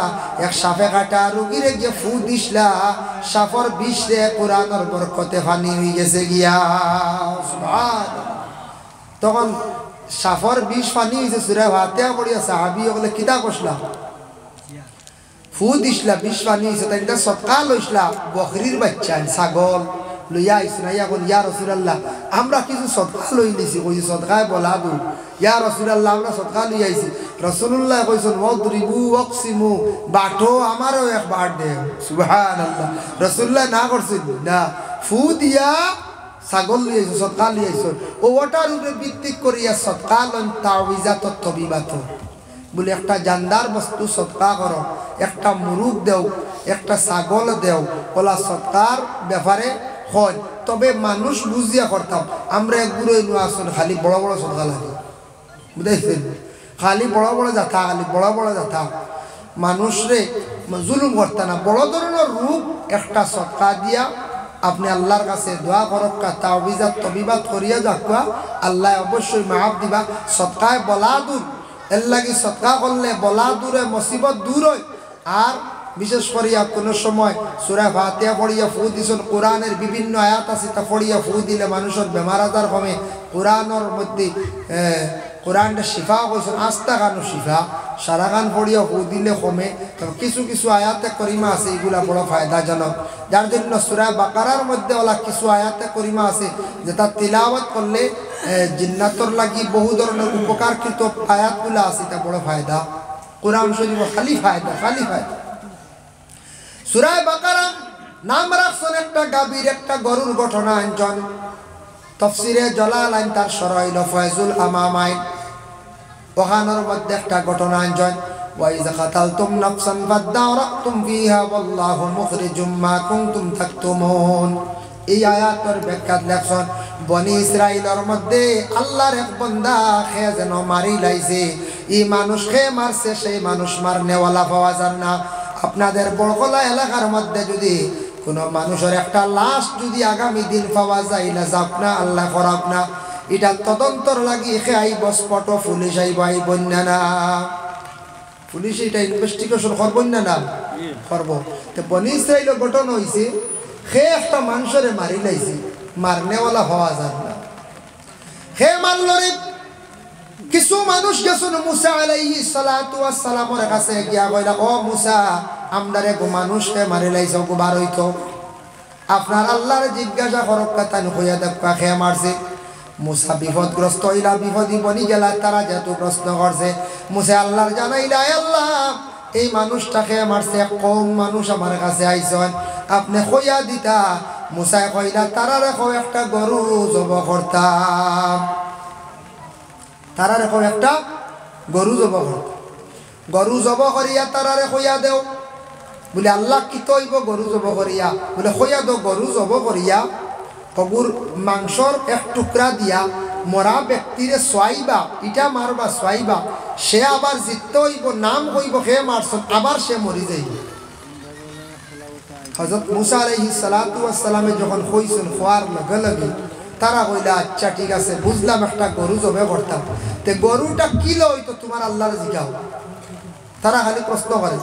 এক সাপে কাটা রোগীরে গিয়ে ফু দিছলা সাপর বিষ রে কোরআনের বরকতে পানি হয়ে গেছে গিয়া সুবহানাল্লাহ তখন সাপর বিষ পানি হয়েছে সূরা ফাতিহা পড়িয়া সাহাবী হলে কিতা বসলা ফু দিছলা বিষ পানি হয়েছে তাই সদকা লইছলা বকরির বাচ্চা ছাগল লইয়া আইসুন আইয়া বল ইয়া রাসূলুল্লাহ আমরা কিছু সদকা লই নিছি ওই সদকায় বলা দু ইয়া রাসূলুল্লাহ আমরা সদকা লই আইছি রাসূলুল্লাহ কইছেন ওয়াদরিবু ওয়াকসিমু বাটো আমারও এক বাট দে সুবহানাল্লাহ রাসূলুল্লাহ না করছেন না ফু দিয়া ছাগল লই আইছো সদকা লই আইছো ওটার উপরে ভিত্তি করিয়া সদকা লন তাওয়িজাত তবিবাত বলে একটা জানদার বস্তু সদকা করো একটা মুরুগ দেও একটা ছাগল দেও ওলা সদকার ব্যাপারে হয় তবে মানুষ বুঝিয়া করতাম আমরা একগুলো আসুন খালি বড় বড় সদকা লাগে বুঝাইছেন খালি বড় বড় যাতা খালি বড় বড় যাতা মানুষরে জুলুম করতে না বড় ধরনের রূপ একটা সদকা দিয়া আপনি আল্লাহর কাছে দোয়া করক্কা তাওবিজাত তবিবাত করিয়া যাক্কা আল্লাহ অবশ্যই মাফ দিবা সদকায় বলা দূর এর লাগি সদকা করলে বলা দূরে মুসিবত দূর হয় আর বিশেষ করিয়া কোনো সময় সূরা ফাতিহা পড়িয়া ফু দিছেন কোরআনের বিভিন্ন আয়াত আছে তা পড়িয়া ফু দিলে মানুষের বেমার আজার কমে কোরআনের মধ্যে কোরআনটা শিফা কইছেন আস্তা গানো শিফা সারা গান পড়িয়া ফু দিলে কমে তবে কিছু কিছু আয়াতে করিমা আছে এগুলা বড় ফায়দাজনক যার জন্য সূরা বাকারার মধ্যে ওলা কিছু আয়াতে করিমা আছে যেটা তিলাওয়াত করলে জিন্নাতর লাগি বহু ধরনের উপকারকৃত আয়াতগুলো আছে তা বড় ফায়দা কোরআন শরীফ খালি ফায়দা সূরা বাকারা নাম রাখছেন একটা গাভীর একটা গরুর ঘটনা আনছেন তাফসীরে জালালাইন তার সরাইল ফয়জুল আমামাইন ওখানের মধ্যে একটা ঘটনা আনছেন ওয়াইযা কাতালতুম নাফসান ফাদারাতুম ফিহা ওয়াল্লাহু মুখরিজুম মা কুনতুম তাকতুমুন এই আয়াতের ব্যাখ্যা লেখছেন বনি ইসরাইলের মধ্যে আল্লাহর এক বান্দা খে যেন মারি লাইছে এই মানুষ খে মারছে সেই মানুষ মারনেওয়ালা পাওয়া যায় না আপনাদের বড়কলা এলাকার মধ্যে যদি কোনো মানুষের একটা লাশ যদি আগামী দিন পাওয়া যায় না যাক না আল্লাহ করাক না এটা তদন্তর লাগি খে আইব স্পট পুলিশ আইব না পুলিশ এটা ইনভেস্টিগেশন করবেন না করব তো বনি ইসরাইলের ঘটনা হয়েছে খে একটা মানুষের মারি লাইছে মারনেওয়ালা হওয়া যায় না খে মারলরে কিছু মানুষ গেছেন মুসা আলাইহিস সালাতু ওয়াস সালামের কাছে গিয়া কইলা ও মুসা আমদারে গো মানুষকে মারি লাইছো গো বার হইতো আপনার আল্লাহর জিজ্ঞাসা করক কাতান কইয়া দেখা খে মারছে মুসা বিপদগ্রস্ত হইলা বিপদী বনি গেলা তারা যেহেতু প্রশ্ন করছে মুসা আল্লাহর জানাইলা আল্লাহ এই মানুষটাকে মারছে কম মানুষ আমার কাছে আইছেন আপনি কইয়া দিতা মুসা কইলা তারা রেখো একটা গরু জব করতাম তারা রেখো একটা গরু জব করতাম গরু জব করিয়া তারা রে কইয়া দেও বলে আল্লাহ কি তৈব গরু জব করিয়া বলে কইয়া দো গরু জব করিয়া কবুর মাংসর এক টুকরা দিয়া মরা ব্যক্তিরে সোয়াইবা ইটা মারবা সোয়াইবা সে আবার জিততে হইব নাম হইব হে মারছ আবার সে মরি যাইব হযরত মুসা আলাইহিস সালাতু ওয়াস সালামে যখন কইছেন খোয়ার লগে লগে তারা কইলা আচ্ছা ঠিক আছে বুঝলাম একটা গরু জবে করতাম তে গরুটা কিলো হইতো তোমার আল্লাহর জিগাও তারা খালি প্রশ্ন করে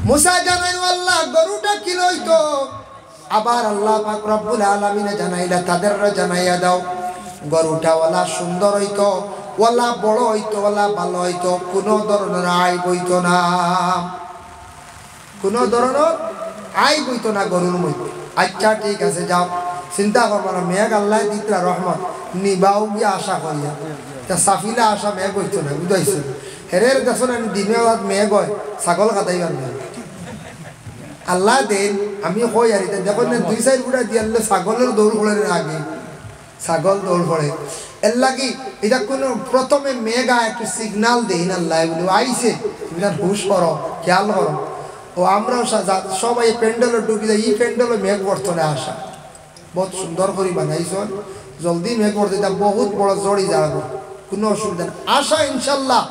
মুসা জানাইল আল্লাহ গরুটা কিলো হইতো আবার আল্লাহ পাক রব্বুল আলামিন জানাইলা তাদের জানাইয়া দাও গরুটা ওয়ালা সুন্দর হইতো ওয়ালা বড় হইতো ওয়ালা ভালো হইতো কোনো ধরনের আইব হইতো না কোনো ধরনের আইব হইতো না গরুর মধ্যে আচ্ছা ঠিক আছে যাও চিন্তা করবো না মেঘ আল্লাহ দিতরা রহমত নিবাও গিয়ে আশা করিয়া তা সাফিলা আশা মেঘ হইতো না বুঝাইছে হেরের দেখুন আমি দিনে রাত মেঘ হয় ছাগল কাটাইবার মেঘ আল্লাহ দেন আমি কই আর দেখুন না 2-4 ফুটা দিয়ালে ছাগলের দৌড় পড়ে আগে ছাগল দৌড় পড়ে এর লাগি এটা কোনো প্রথমে মেঘা একটু সিগনাল দেন আল্লাহ বলে আইছে তুমি হুশ করো খেয়াল করো ও আমরাও সবাই প্যান্ডেলে ঢুকি যাই এই প্যান্ডেলে মেঘ বর্তনে আসা বহুত সুন্দর করে বানাইছ জলদি মেঘ পড়তে বহুত বড় জড়ি যাবো কোনো অসুবিধা নেই আশা ইনশাল্লাহ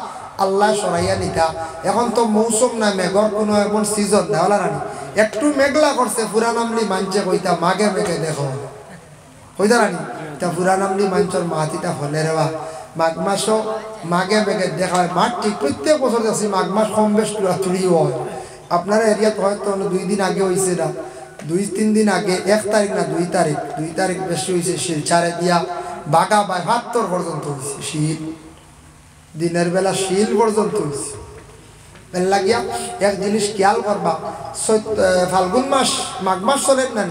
আল্লাহ সরাইয়া নিতা এখন তো মৌসুম না মেঘর কোনো এমন সিজন দেওয়ালা রানি একটু মেঘলা করছে পুরানামলি মানছে কইতা মাঘে মেঘে দেখো কইতা রানি তা পুরানামলি মাঞ্চর মাতিটা হলে রেবা মাঘ মাসও মাঘে মেঘে দেখা হয় মাঠ ঠিক প্রত্যেক বছর যাচ্ছি মাঘ মাস কম বেশ তুলিও হয় আপনার এরিয়াত হয়তো 2 দিন আগে হয়েছে না 2-3 দিন আগে 1 তারিখ না 2 তারিখ বেশি হয়েছে শিলচারে দিয়া বাগা বাই 72 পর্যন্ত হয়েছে শীত দিনের বেলা শিল পর্যন্ত হয়েছে এর লাগিয়া এক জিনিস খেয়াল করবা ফাল্গুন মাস মাঘ মাস চলেন না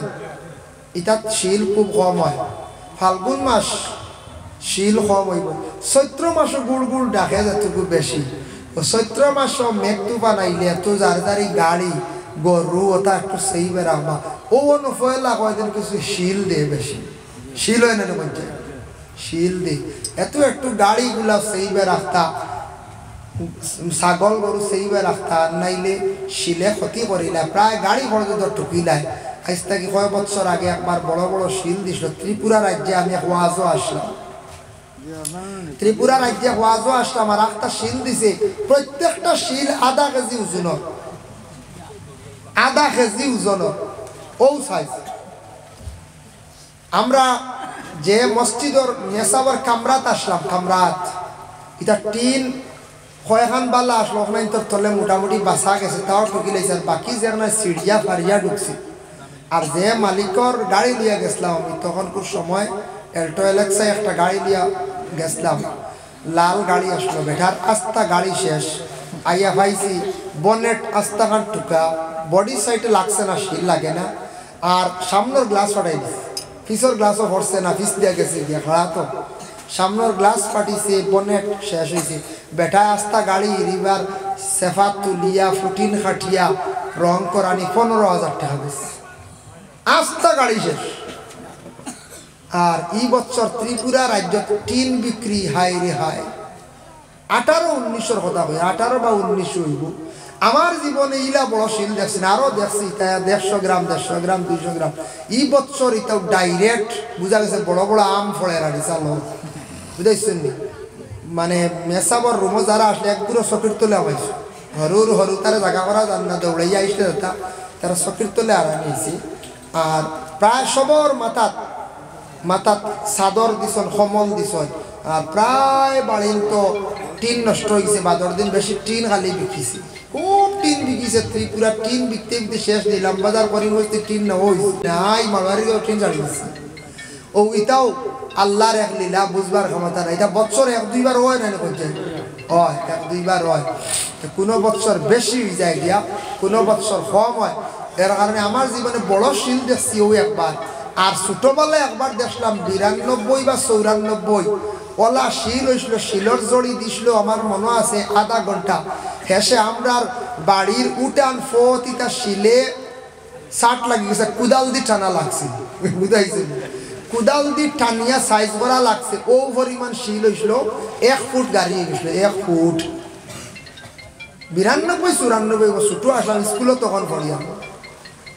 ইটাত শিল খুব কম হয় ফাল্গুন মাস শিল কম হইব চৈত্র মাসও গুড় গুড় ডাকে যেটুকু বেশি চৈত্র মাসও মেঘ তুফান আইলে এত যারি গাড়ি গরু ওটা একটু সেই বেড়াবা ও অনুফলা কয়দিন কিছু শিল দে বেশি শিল হয় না বলছে শিল দে এত একটু গাড়িগুলা সেইবে রাখতা ছাগল গরু সেইবে রাখতা নাইলে শিলে ক্ষতি করিলা প্রায় গাড়ি পর্যন্ত ঠুকিলায় আজ থেকে কয়েক বছর আগে একবার বড় বড় শিল দিছিল ত্রিপুরা রাজ্যে আমি এক ওয়াজও আসলাম ত্রিপুরা রাজ্যে ওয়াজও আসলাম আর একটা শিল দিছে প্রত্যেকটা শিল আধা কেজি ওজনের ও সাইজ আমরা যে মসজিদর মেসাবর কামরাত আসলাম, কামরাত এটা টিন কয়খান বালা আসলো, ওখানে তোর তলে মোটামুটি বাসা গেছে, তাও ঠকি লাইছে। আর বাকি যেখানে সিঁড়িয়া ফারিয়া ঢুকছে। আর যে মালিকর গাড়ি লিয়া গেছিলাম আমি তখন খুব সময় এল্টো এলেক্সায় একটা গাড়ি লিয়া গেছিলাম, লাল গাড়ি আসলো, বেটার আস্তা গাড়ি শেষ। আইয়া পাইছি বনেট আস্তাখান টুকা, বডি সাইডে লাগছে না, শিল লাগে না। আর সামনের গ্লাস ফাটাই দিছে, পিছর গ্লাসও পড়ছে না, পিস দিয়া গেছে দিয়া খাড়া তো। সামনের গ্লাস ফাটিছে, বনেট শেষ হয়েছে। বেটা আস্তা গাড়ি রিবার সেফা তুলিয়া ফুটিন খাটিয়া রং করানি 15,000 টাকা দিচ্ছে, আস্তা গাড়ি শেষ। আর এই বছর ত্রিপুরা রাজ্য টিন বিক্রি হাই রে হাই, 18-19 কথা হয়, 18 বা 19 হইব। আমার জীবনে ইলা বড় শিল দেখছি না, আরো দেখছি 150 গ্রাম 200 গ্রাম। এই বছর এটাও ডাইরেক্ট বুঝা গেছে বড় বড় আম ফলের আড়ি চালো, বুঝাইছেন নি? মানে মেসাবর রুমো যারা আসলে এক গুঁড়ো চকির তোলে আমাইছে, হরুর হরু তারা জায়গা করা যান না, দৌড়াইয়া আসলে তারা চকির তোলে আর আনিয়েছে। আর প্রায় সবর মাথাত চাদর দিছন, সমল দিছন। আর প্রায় বাড়ির তো টিন নষ্ট হয়েছে, বাদর দিন বেশি টিন খালি বিকিছে, খুব টিন বিকিছে। ত্রিপুরা টিন বিকতে বিকতে শেষ, নিলাম বাজার করি বসতে টিন না হয়েছে নাই, মারবাড়িও টিন চালিয়েছে। ও এটাও আল্লাহর এক লীলা, বুঝবার ক্ষমতা নাই। এটা বছর 1-2 হয় না, করছে হয় 1-2 হয়, কোনো বছর বেশি হয়ে যায় গিয়া, কোনো বছর কম হয়। এর কারণে আমার জীবনে বড় শিল দেখছি ও একবার। আর ছোটবেলায় একবার দেখলাম 92 বা 94 ওলা শিল হয়েছিল, শিলর জড়ি দিছিল আমার মনে আছে আধা ঘন্টা। হেসে আমরার বাড়ির উঠান ফতিটা শিলে সাট লাগি গেছে, কুদাল দি টানা লাগছে, বুঝাইছে? কুদাল দি টানিয়া সাইজ করা লাগছে, ও পরিমাণ শিল হয়েছিল। 1 ফুট গাড়ি গেছিল, 1 ফুট। 92-94 ছোটো আসলাম, স্কুলও তখন পড়িয়া।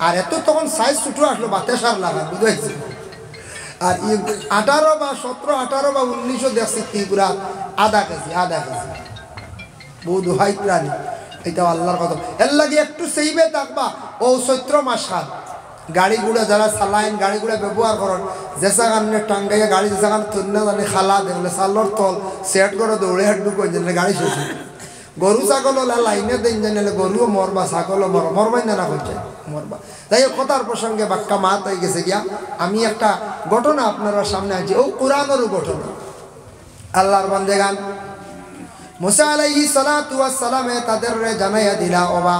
আর এত তখন সাইজ ছোটো আসলো, বাতে সার লাগা, বুঝাইছে? আর 18 বা 17, 18 বা 19 দেখছি ত্রিপুরা আধা কেজি বহু দোহাই প্রাণী। এটা আল্লাহর কথা। এর লাগে একটু সেইবে থাকবা। ও চৈত্র মাস খান গাড়িগুলো যারা চালাইন, গাড়িগুলো ব্যবহার করেন, যেসা কারণে টাঙ্গাইয়া গাড়ি যেসা কারণে তৈরি জানে খালা দেখলে চালর তল সেট করে দৌড়ে হাট ঢুকো জানলে গাড়ি শেষ। গরু ছাগল লাইনে দেন জানলে গরুও মরবা, ছাগলও মরবাই না করছে মরবা। তাই কথার প্রসঙ্গে বাক্কা মাত হয়ে গেছে গিয়া। আমি একটা ঘটনা আপনারা সামনে আছি, ও কোরআনেরও ঘটনা। আল্লাহর বান্দেগান মুসা আলাইহিস সালাতু ওয়াস সালামে তাদের জানাইয়া দিলা, ওবা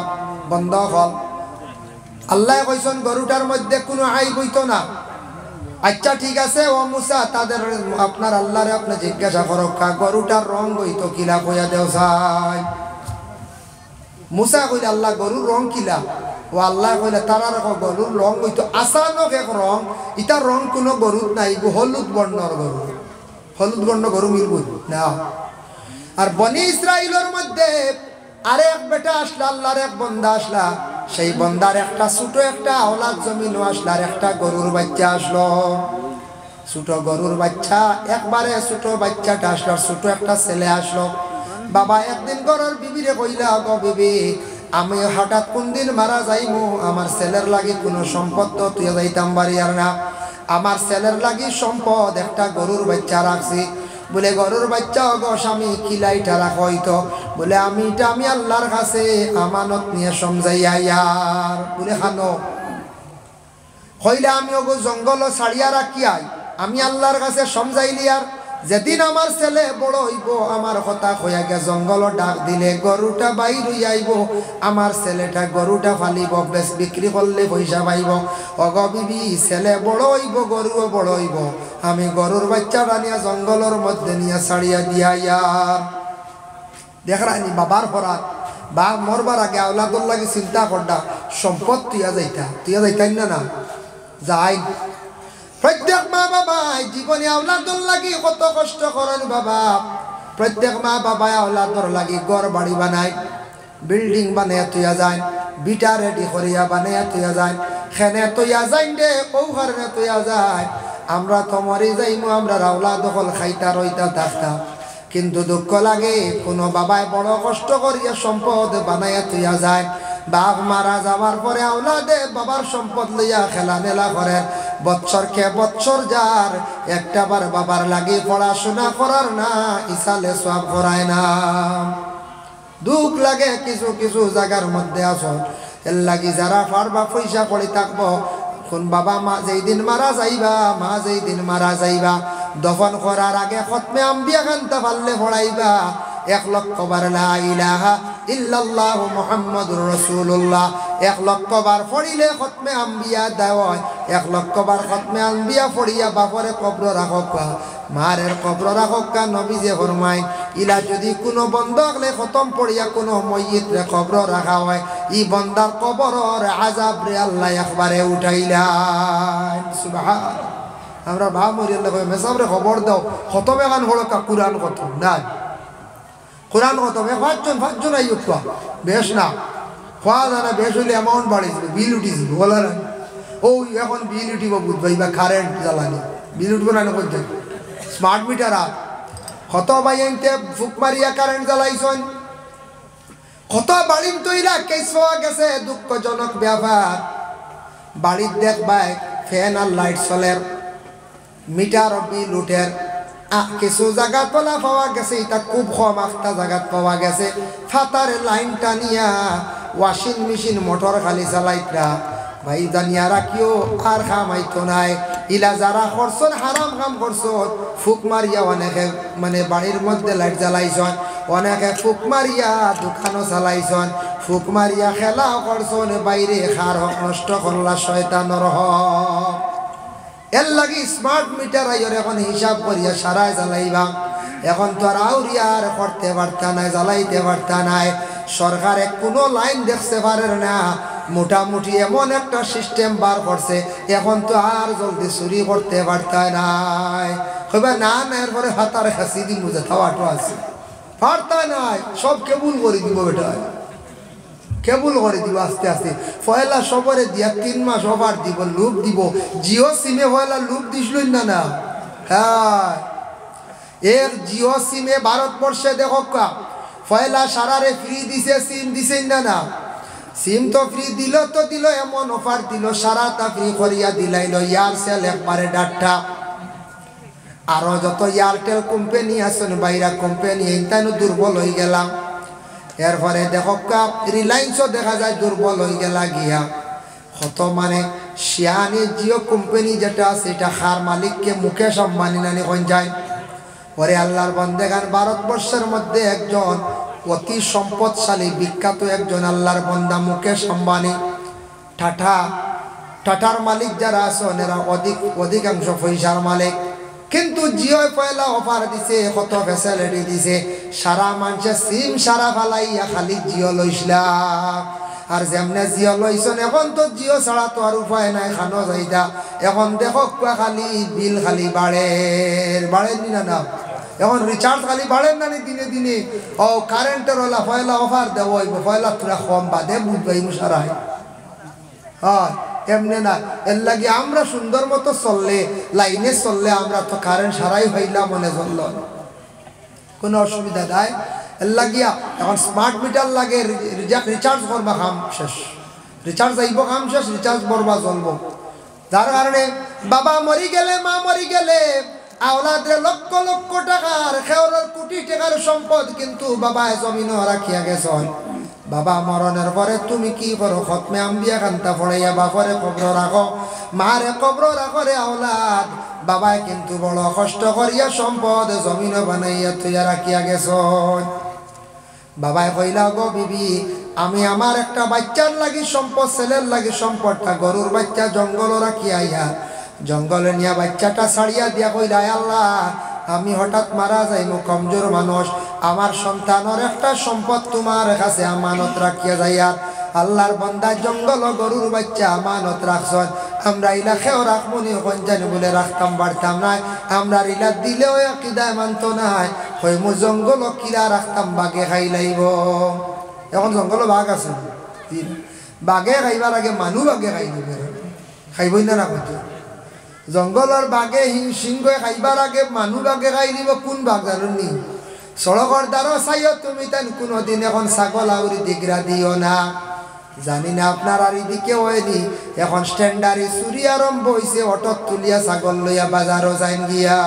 বন্ধ হল। আল্লাহ কইছেন গরুটার মধ্যে কোনো আইব হইতো না। আচ্ছা ঠিক আছে ও মুসা, তাদের আপনার আল্লাহরে আপনি জিজ্ঞাসা করো গরুটার রং হইতো কিলা, কইয়া দেও চাই। মুসা কইলে আল্লাহ গরুর রং কিলা? ও আল্লাহ কইলে তারা রাখো গরুর রং হইতো আচানক এক রং, ইটার রং কোনো গরুত নাই, হলুদ বর্ণর গরু। হলুদ বর্ণ গরু মিলব না। আর বনি ইসরাইলের মধ্যে আরেক বেটা আসলা, আল্লাহর এক বন্দা আসলা, সেই বন্দার একটা ছোট একটা আওলাদ জমিনও আসলো, আর একটা গরুর বাচ্চা আসলো। ছোট গরুর বাচ্চা, একবারে ছোট বাচ্চাটা আসলো, ছোট একটা ছেলে আসলো। বাবা একদিন ঘরের বিবিরে কইলা, গো বিবি আমি হঠাৎ কোন দিন মারা যাইমু, আমার ছেলের লাগি কোনো সম্পদ তো তুই যাইতাম বাড়ি আর না, আমার ছেলের লাগি সম্পদ একটা গরুর বাচ্চা রাখছি। বলে গরুর বাচ্চা গো স্বামী কিলাইটা রাখো হইতো? বলে আমি আল্লাহর কাছে আমানত নিয়ে সমঝাইয়া ইয়ার। বলে খানো হইলে আমি ওগো জঙ্গল ছাড়িয়া রাখি আই, আমি আল্লাহর কাছে সমঝাইলি। আর যেদিন আমার ছেলে বড় হইব, আমার কথা কইয়া গে জঙ্গল ডাক দিলে গরুটা বাইর হই আইব, আমার ছেলেটা গরুটা ফালিব, বেশ বিক্রি করলে পয়সা পাইব। অগো বিবি ছেলে বড় হইব, গরুও বড় হইব, আমি গরুর বাচ্চাটা নিয়ে জঙ্গলের মধ্যে নিয়ে ছাড়িয়া দিয়া ইয়ার। দেখরানি বাবার পরাত বা মরবার আগে আওলাদর লাগে চিন্তা করডা, সম্পদ তুইয়া যাইতাই না যাই। প্রত্যেক মা বাবাই জীবনে আওলাদর লাগি কত কষ্ট করেন বাবা। প্রত্যেক মা বাবাই আওলাদর লাগি ঘর বাড়ি বানায়, বিল্ডিং বানাইয়া তুইয়া যায়, বিটা রেডি করিয়া বানাইয়া তুইয়া যায়, খেনে তুইয়া যাই দে ওখানে তুইয়া যায়। আমরা তো মরি যাইমু, আমরা আওলাদ দখল খাইতা রইতা থাকতাম। কিন্তু দুঃখ লাগে কোনো বাবায় বড় কষ্ট করিয়া সম্পদ বানাইয়া তুইয়া যায়, বাপ মারা যাওয়ার পরে আওলাদে বাবার সম্পদ লইয়া খেলা মেলা করেন। বৎসরকে বৎসর যার একটা বার বাবার লাগে পড়াশোনা করার না ইসালে সব করায় না দুঃখ লাগে কিছু কিছু জায়গার মধ্যে আসো এর লাগি যারা পারবা পয়সা করে থাকবো কোন বাবা মা যেই দিন মারা যাইবা মা যেই দিন মারা যাইবা দফন করার আগে খতমে আম্বিয়া কান্তা পারলে পড়াইবা 1 লক্ষ বার লা ইলাহা ইল্লাল্লাহু মুহাম্মাদুর রাসূলুল্লাহ 1 লক্ষ বার পড়িলে খতমে আম্বিয়া দেওয় 1 লক্ষ বার খতমে আম্বিয়া পড়িয়া বাপরে কবর রাখক মারের কবর রাখক নবী যে ফরমায় ইলা যদি কোনো বন্ধ হলে খতম পড়িয়া কোনো মইয়িত রে কবর রাখা হয় ই বন্দার কবরের আযাব রে আল্লাহ একবারে উঠাইলেন সুবহান আমরা ভাব মরি আল্লাহ মেসাবরে খবর দাও খতমে গান হলো কুরআন খতম না কোরআন খতমে পাঁচজন আইয়ুব বেশ না খোয়া জানা বেশ হইলে অ্যামাউন্ট বাড়িয়েছিল বিল উঠিছিল বলা না ও এখন বিল উঠিব বুঝবাই বা কারেন্ট জ্বালানি বিল উঠবো না করছেন স্মার্ট মিটার আর কত বাইতে ফুক মারিয়া কারেন্ট জ্বালাইছেন কত বাড়ির তৈরা কেস পাওয়া গেছে দুঃখজনক ব্যাপার বাড়ির দেখবাই ফ্যান আর লাইট চলের মিটার বিল উঠের কিছু জায়গা তোলা পাওয়া গেছে এটা খুব কম একটা জায়গা পাওয়া গেছে ফাতার লাইন টানিয়া ওয়াশিং মেশিন মোটর খালি চালাইতরা ভাই জানিয়া রাখিও আর খামাইতো নাই ইলা যারা করছন হারাম কাম করছন ফুক মারিয়া অনেকে মানে বাড়ির মধ্যে লাইট জ্বালাইছন অনেকে ফুক মারিয়া দোকানও চালাইছন ফুক মারিয়া খেলাও করছন বাইরে খার হক নষ্ট করলা শয়তানর হক এর লাগি স্মার্ট মিটার আইয়র এখন হিসাব করিয়া সারায় জ্বালাইবা এখন তো আর আউরিয়ার করতে পারতা নাই জ্বালাইতে পারতা নাই সরকারে কোনো লাইন দেখতে পারে না মোটামুটি এমন একটা সিস্টেম বার করছে এখন তো আর জলদি চুরি করতে পারতা নাই কইবা না না এরপরে হাতার খাসি দিব যে থাওয়াটো আছে পারতা নাই সব কেবুল করে দিব বেটা কেবল করে দিব আস্তে আস্তে পয়লা সবরে দিয়া 3 মাস ওভার দিব লুপ দিব জিও সিমে পয়লা লুপ দিছিল না না হ্যাঁ এর জিও সিমে ভারতবর্ষে দেখো পয়লা সারারে ফ্রি দিছে সিম দিছে না না সিম তো ফ্রি দিল তো দিল এমন অফার দিল সারাটা ফ্রি করিয়া দিলাইল এয়ারসেল একবারে ডাটা আরো যত এয়ারটেল কোম্পানি আছেন বাইরা কোম্পানি এইটানো দুর্বল হয়ে গেলাম এরপরে দেখো রিলায়েন্সও দেখা যায় দুর্বল হয়ে গেলা গিয়া কত মানে শিয়ানি জিও কোম্পানি যেটা সেটা হার মালিককে মুকেশ আম্বানি নানি কোন যায় পরে আল্লাহর বন্দেগান ভারতবর্ষের মধ্যে একজন অতি সম্পদশালী বিখ্যাত একজন আল্লাহর বন্দা মুকেশ আম্বানি টাটার মালিক যারা আছেন এরা অধিকাংশ পয়সার মালিক কিন্তু জিও পয়লা অফার দিছে কত ফ্যাসিলিটি দিছে সারা মানুষের সিম সারা ফালাইয়া খালি জিও লইসলা আর যেমনে জিও লইছন এখন তো জিও ছাড়া তো আর উপায় নাই খানো যাইতা এখন দেখো খালি বিল খালি বাড়েন না না এখন রিচার্জ খালি বাড়েন না দিনে দিনে ও কারেন্টের ওলা পয়লা অফার দেব পয়লা তোরা কম বাদে বুঝবাই সারাই হ্যাঁ এমনি না এর লাগে আমরা সুন্দর মতো চললে লাইনে চললে আমরা তো কারেন্ট সারাই হইলাম মনে চলল কোনো অসুবিধা নাই এর লাগিয়া এখন স্মার্ট মিটার লাগে রিচার্জ করবা কাম শেষ রিচার্জ আইব কাম শেষ রিচার্জ করবা চলবো যার কারণে বাবা মরি গেলে মা মরি গেলে আওলাদে লক্ষ লক্ষ টাকার খেওরের কোটি টাকার সম্পদ কিন্তু বাবা জমিনও রাখিয়া গেছেন বাবা মরণের পরে তুমি কি করো খতমে আম্বিয়া কান্তা পড়াইয়া বাপরে কবর রাখো মারে কবর রাখো রে আওলাদ বাবায় কিন্তু বড় কষ্ট করিয়া সম্পদ জমিন বানাইয়া তুইয়া রাখিয়া গেছ বাবায় কইলা গো বিবি আমি আমার একটা বাচ্চার লাগি সম্পদ ছেলের লাগি সম্পদটা গরুর বাচ্চা জঙ্গল রাখিয়া ইয়া জঙ্গলে নিয়া বাচ্চাটা ছাড়িয়া দিয়া কইলা আল্লাহ আমি হঠাৎ মারা যাইমু কমজোর মানুষ আমার সন্তানের একটা সম্পদ তোমার কাছে আমানত রাখিয়া যাইয়া আল্লাহর বান্দা জঙ্গল গরুর বাচ্চা আমানত রাখছেন আমরা ইলা খেও রাখমনি কোন জানি বলে রাখতাম পারতাম না আমরা ইলা দিলেও কিদায় মানত নাই হইমু জঙ্গল কিলা রাখতাম বাঘে খাই লাইব এখন জঙ্গল বাঘ আছে বাঘে খাইবার আগে মানুষ বাঘে খাই দিবে খাইবই না কইতে জঙ্গলের বাঘে সিংহ খাইবার আগে মানুষ বাঘে খাই দিব কোন বাঘ জানি সড়কের দ্বারা চাইও তুমি তাই কোনোদিন এখন ছাগল আউরি দিগরা দিও না জানি না আপনার আর এদিকে হয়নি এখন স্ট্যান্ডারি চুরি আরম্ভ হয়েছে অটো তুলিয়া ছাগল লইয়া বাজারও যাইন গিয়া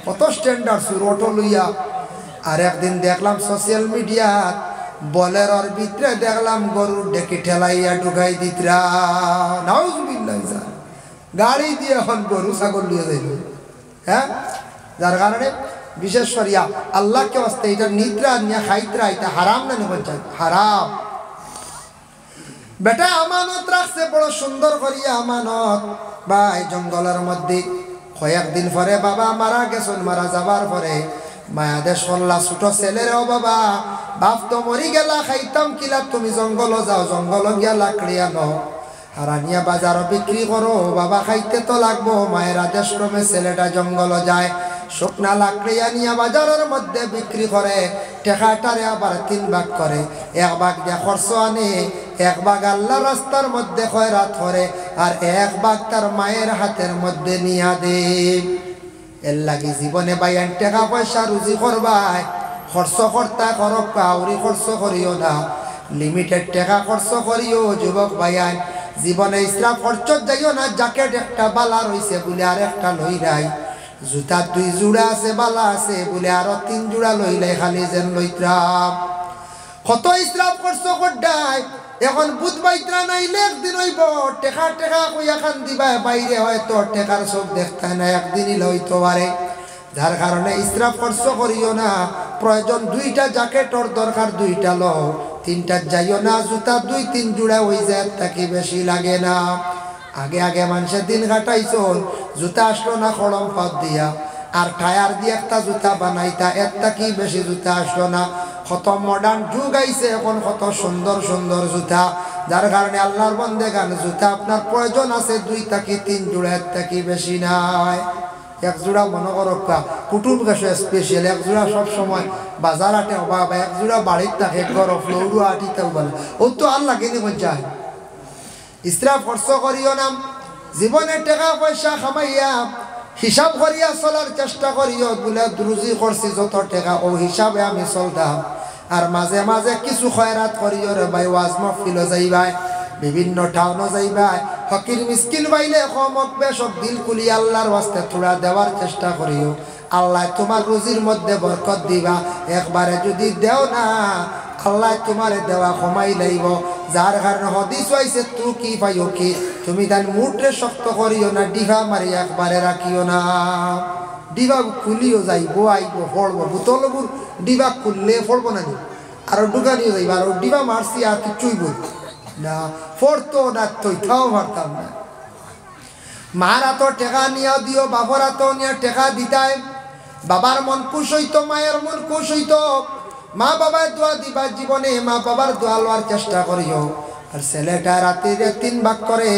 কত স্ট্যান্ডার্ড চুর অটো লইয়া আর একদিন দেখলাম সোশ্যাল মিডিয়াত বলেরর ভিতরে দেখলাম গরুর ডেকে ঠেলাইয়া ঢুকাই দিতরা নাউজুবিল্লাহ গাড়ি দিয়ে এখন গরু ছাগল লইয়া যাইল হ্যাঁ যার কারণে বিশেষ করিয়া আল্লাহকে আসতে এটা নিদ্রা নিয়ে খাইতরা এটা হারাম না নিবেন হারাম বেটা আমানত রাখছে বড় সুন্দর করিয়া আমানত ভাই জঙ্গলের মধ্যে কয়েকদিন পরে বাবা মারা গেছেন মারা যাবার পরে মায়াদের সল্লা ছোট ছেলের ও বাবা বাপ তো মরি গেলা খাইতাম কিলা তুমি জঙ্গল যাও জঙ্গল গিয়া লাকড়ি আনো হারানিয়া বাজার বিক্রি করো বাবা খাইতে তো লাগবো মায়ের আদেশ ক্রমে ছেলেটা জঙ্গল যায় শুকনা লাকড়ি আনিয়া বাজারের মধ্যে বিক্রি করে টেকাটারে আবার 3 ভাগ করে 1 ভাগ দিয়ে খরচ আনে 1 ভাগ আল্লাহ রাস্তার মধ্যে খয়রাত করে আর 1 ভাগ তার মায়ের হাতের মধ্যে নিয়া দে এর লাগি জীবনে বাইয়ান টাকা পয়সা রুজি করবাই খরচ করতা করক কাউরি খরচ করিও না লিমিটেড টাকা খরচ করিও যুবক ভাইয়ান জীবনে ইসরাফ খরচ যাইও না জ্যাকেট একটা বালা রইছে বলে আর একটা লই নাই জুতা 2 জোড়া আছে বালা আছে বলে আরো 3 জোড়া লইলে খালি যেন লইত্রাম কত ইসরাফ খরচ করডাই এখন বুধ বাইত্রা নাইলে একদিন হইব টেকা টেকা কইয়া খান দিবা বাইরে হয়তো টেকার সব দেখতে না একদিনই লইতে পারে যার কারণে ইসরাফ খরচ করিও না প্রয়োজন 2টা জ্যাকেটর দরকার 2টা লও 3টা যাইও না জুতা 2-3 জোড়া হই যায় তাকে বেশি লাগে না আগে আগে মানুষের দিন কাটাইছন জুতা আসলো না খড়ম পাত দিয়া আর টায়ার দিয়ে একটা জুতা বানাইতা একটা কি বেশি জুতা আসলো না কত মডার্ন যুগ আইছে এখন কত সুন্দর সুন্দর জুতা যার কারণে আল্লাহর বান্দেগান জুতা আপনার প্রয়োজন আছে 2 থেকে 3 জোড়া একটা কি বেশি নাই 1 জোড়া মনে করো কুটুম গেছে স্পেশাল 1 জোড়া সব সময় বাজার আটে অভাব 1 জোড়া বাড়ির থাকে ঘর ফ্লোরু আটিতেও বলে ও তো আল্লাহ কিনে যায় ইসরাফ খরচ করিও না জীবনে টাকা পয়সা খামাইয়া হিসাব করিয়া চলার চেষ্টা করিও বলে রুজি করছি যত টাকা ও হিসাবে আমি চলতাম আর মাঝে মাঝে কিছু খয়রাত করিও রে ভাই ওয়াজ মাহফিল যাইবাই বিভিন্ন টাউনও যাইবাই ফকির মিসকিন বাইলে কমক বেশক দিল খুলি আল্লাহর ওয়াস্তে থোড়া দেওয়ার চেষ্টা করিও আল্লাহ তোমার রুজির মধ্যে বরকত দিবা একবারে যদি দেও না আল্লাহ তোমারে দেওয়া কমাই লাইব যার কারণে হাদিস হইছে তু কি পাইও কি তুমি তার মুটরে শক্ত করিও না ডিভা মারি একবারে রাখিও না ডিভা খুলিও যাইব আইব ফলব বোতলবুর ডিভা খুললে ফলব না আর দোকানিও যাইব আর ডিভা মারছি আর কিছুই বল না ফরতো না তৈথাও মারতাম না মারা তো টাকা নিয়ে দিও বাবরা তো নিয়ে টাকা দিতাই বাবার মন খুশ হইতো মায়ের মন খুশ হইতো মা বাবার দোয়া দিবা জীবনে মা বাবার দোয়া লওয়ার চেষ্টা করিও আর ছেলেটা রাতে 3 ভাগ করে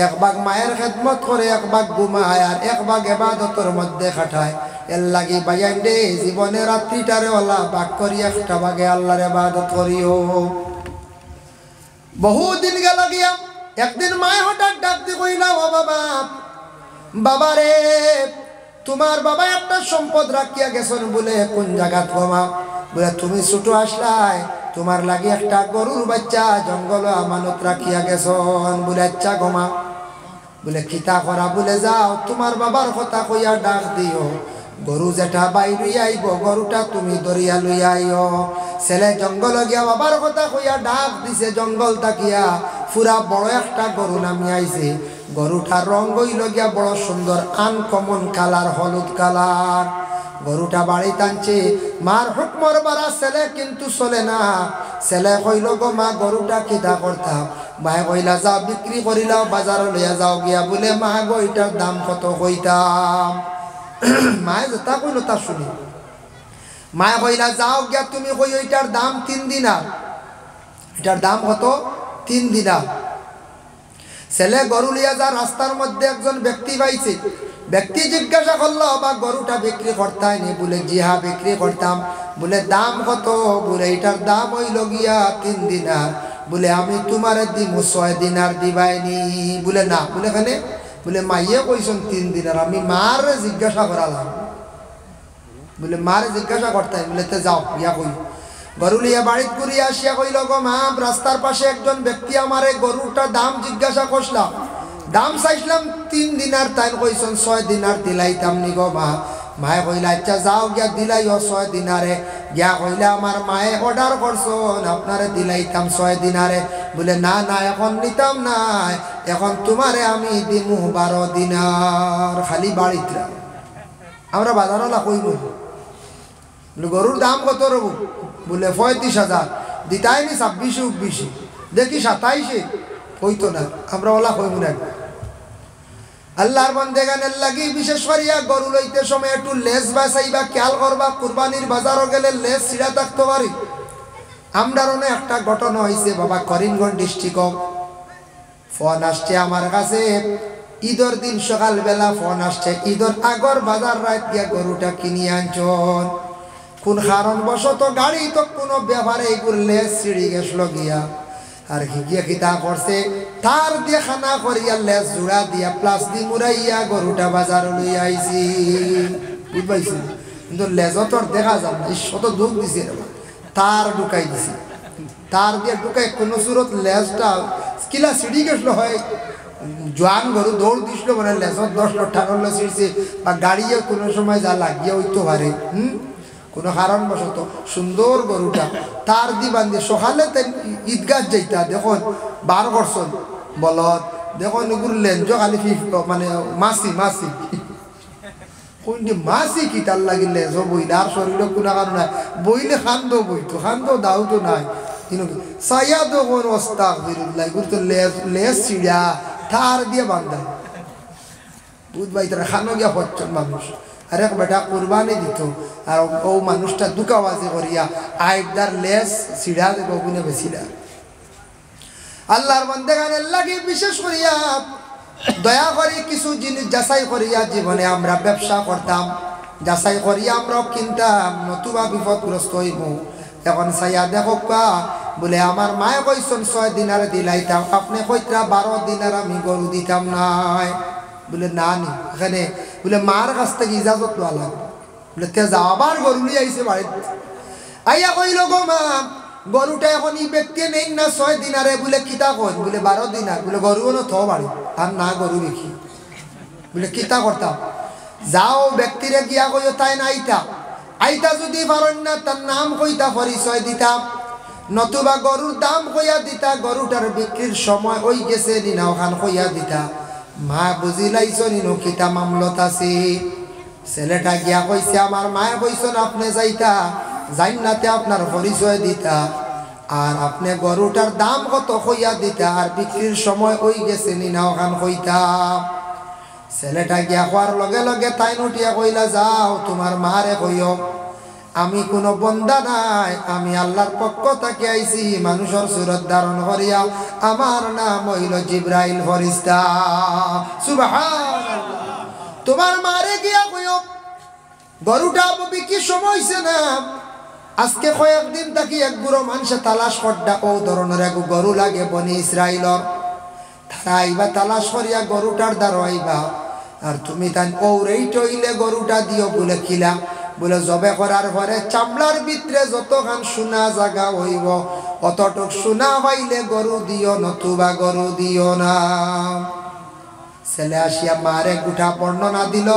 1 ভাগ মায়ের খেদমত করে 1 ভাগ ঘুমায় আর 1 ভাগ ইবাদতের মধ্যে খাটায় এর লাগি ভাইয়ান রে জীবনে রাত্রিটারে ওলা ভাগ করি 1টা ভাগে আল্লাহর ইবাদত করিও বহুদিন গেল গিয়া একদিন মায় হঠাৎ ডাক দি কইলা ও বাবা বাবা রে তোমার বাবা একটা সম্পদ রাখিয়া গেছেন বলে কোন জায়গা তোমা বলে তুমি ছোট আসলাই তোমার লাগি একটা গরুর বাচ্চা জঙ্গল আমানত রাখিয়া গেছন বলে আচ্ছা গোমা বলে খিতা করা বলে যাও তোমার বাবার কথা কইয়া ডাক দিও গরু যেটা বাইরে আইব গরুটা তুমি দরিয়া লইয়া আইও ছেলে জঙ্গল গিয়া বাবার কথা কইয়া ডাক দিছে জঙ্গল তাকিয়া পুরা বড় একটা গরু নামি আইছে গরুটার রঙ হইল গিয়া বড় সুন্দর আনকমন কালার হলুদ কালার গরুটা বাড়ি টানছে মার হুকমর বাড়া ছেলে কিন্তু চলে না ছেলে কইল গো মা গরুটা কিতা করতাম মায়ে কইলা যাও বিক্রি করিলাও বাজারে লইয়া যাও গিয়া বলে মা গো এটার দাম কত কইতাম মায়ে যেটা কইল তা শুনি মায়ে কইলা যাও গিয়া তুমি কই এটার দাম 3 দিনার এটার দাম কত 3 দিনার ছেলে গরু লিয়া যা রাস্তার মধ্যে একজন ব্যক্তি পাইছে ব্যক্তি জিজ্ঞাসা করলো বা গরুটা বিক্রি করতাই নি বলে জি হ্যাঁ বিক্রি করতাম বলে দাম কত বলে এটার দাম হইল গিয়া 3 দিনার বলে আমি তোমারে দিব 6 দিনার দিবাইনি বলে না বলে এখানে বলে মাইয়ে কইছেন 3 দিনার আমি মার জিজ্ঞাসা করালাম বলে মার জিজ্ঞাসা করতাই বলে তে যাও ইয়া কই গরু লিয়া বাড়িতে ঘুরিয়া আসিয়া কইল গো মা রাস্তার পাশে একজন ব্যক্তি আমারে গরুটার দাম জিজ্ঞাসা করলাম, দাম চাইছিলাম 3 দিনার, তাই কইছেন 6 দিনার দিলাইতাম নি গো মা। মায়ে কইলা আচ্ছা যাও গিয়া দিলাইও 6 দিনারে। গিয়া কইলা আমার মায়ে অর্ডার করছন আপনারে দিলাইতাম 6 দিনারে। বলে না না এখন নিতাম না, এখন তোমারে আমি দিমু 12 দিনার। খালি বাড়িতে আমরা বাজারওয়ালা কইব গরুর দাম কত রব? বলে 35,000। দিতাইনি 26-29, দেখি 27, হইতো না। আমরা ওলা কইব না। আল্লাহর বান্দাগানের লাগি বিশেষ করিয়া গরু লইতে সময় একটু লেজ বাছাইবা, খেয়াল করবা। কুরবানির বাজারও গেলে লেজ ছিঁড়া থাকতে পারি। আমরার একটা ঘটনা হয়েছে বাবা, করিমগঞ্জ ডিস্ট্রিক্ট। ফোন আসছে আমার কাছে, ঈদের দিন সকালবেলা ফোন আসছে, ঈদের আগর বাজার রাত গিয়া গরুটা কিনিয়ে আনছন, কোন কারণবশত গাড়ি তো কোনো ব্যাপারে এগুলো লেজ ছিঁড়ি গেছিল গিয়া। আর গিয়া খিতা করছে তার দিয়ে খানা করিয়া লেজ জোড়া দিয়া প্লাস্টিক মুড়াইয়া গরুটা বাজার লইয়া আইছি। বুঝবাইছি, কিন্তু লেজ তোর দেখা যান না, শত দুঃখ দিছে তার ঢুকাই দিছি। তার দিয়ে ঢুকাই কোনো সুরত লেজটা কিলা ছিঁড়ি গেছিল হয়। জোয়ান গরু দৌড় দিছিল মানে লেজত 10 লঠারল ছিঁড়ছে, বা গাড়িও কোনো সময় যা লাগিয়া হইতে পারে। কোনো কারণবশত সুন্দর গরুটা তার দি বান্ধি সকালে ঈদগাহ যাইতা দেখুন 12 বছর বলদ দেখুন এগুলো লেঞ্জ খালি মানে মাসি মাসি কোনটি মাসি কি তার লাগি লেজ বইলে আর শরীরে কোনো কারণ নাই। বইলে খান্দ বইতো, খান্দ দাও তো নাই। কিন্তু সাইয়া তো কোন অস্তাক বিরুদ্ধ এগুলো তো লেজ ছিড়া তার দিয়ে বান্ধা। বুঝবাই তারা খানো গিয়া হচ্ছেন মানুষ। আর এক বেটা কুরবানি দিত, আর ও মানুষটা দুকাবাজি করিয়া আইবদার লেস ছিড়া দেব গুনে বেছিলা। আল্লাহর বান্দাগানের লাগি বিশেষ করিয়া দয়া করি কিছু জিনিস যাচাই করিয়া জীবনে আমরা ব্যবসা করতাম, যাচাই করিয়া আমরা কিনতাম, নতুবা বিপদগ্রস্ত হইব। এখন চাইয়া দেখো বলে আমার মায়ে কইসন 6 দিনারে দিলাইতাম, আপনি কইতরা 12 দিনার আমি গরু দিতাম নাই। বলে না নি এখানে বলে মার কাছ থেকে ইজাজত লওয়া লাগবে। বলে তে যাও, আবার গরু নিয়ে আইসে বাড়িতে। আইয়া কইল গো মা গরুটা এখন ই ব্যক্তি নেই না 6 দিনারে। বলে কিতা কই? বলে 12 দিনার। বলে গরুও না থো বাড়ি আর না গরু দেখি। বলে কিতা করতাম? যাও ব্যক্তিরে গিয়া কইও তাই না আইতা, আইতা যদি পারেন না তার নাম কইতা পরিচয় দিতাম, নতুবা গরুর দাম কইয়া দিতা, গরুটার বিক্রির সময় ওই গেছে নিনা ওখান কইয়া দিতা। মা বুঝিলাইছ নিনো কিতা মামলত আছে। ছেলেটা গিয়া কইছে আমার মায়ে কইছেন আপনি যাইতা, জান্নাতে আপনার পরিচয় দিতা, আর আপনি গরুটার দাম কত কইয়া দিতা, আর বিক্রির সময় ওই গেছে নিনা ওখান কইতা। ছেলেটা গিয়া হওয়ার লগে লগে তাই নটিয়া কইলা যাও তোমার মারে কইও আমি কোনো বন্দা নাই, আমি আল্লাহর পক্ষ থেকে আইছি মানুষের সুরত ধারণ করিয়া, আমার নাম হইল জিব্রাইল ফেরেশতা। সুবহানাল্লাহ। তোমার মারে গিয়া কইও গরুটা বিক্রির সময় হইছে না, আজকে কয়েকদিন থাকি এক বুড়ো মানুষে তালাশ করডা ও ধরনের এক গরু লাগে বনি ইসরাইলর। তারা আইবা তালাশ করিয়া গরুটার দ্বারা আইবা, আর তুমি তাই ওরেই টইলে গরুটা দিও। বলে কিলা? বলে জবে করার পরে চামড়ার ভিতরে যতখান সোনা জাগা হইব অতটুক সোনা পাইলে গরু দিও, নতুবা গরু দিও না। ছেলে আসিয়া মারে গুঠা বর্ণনা দিল।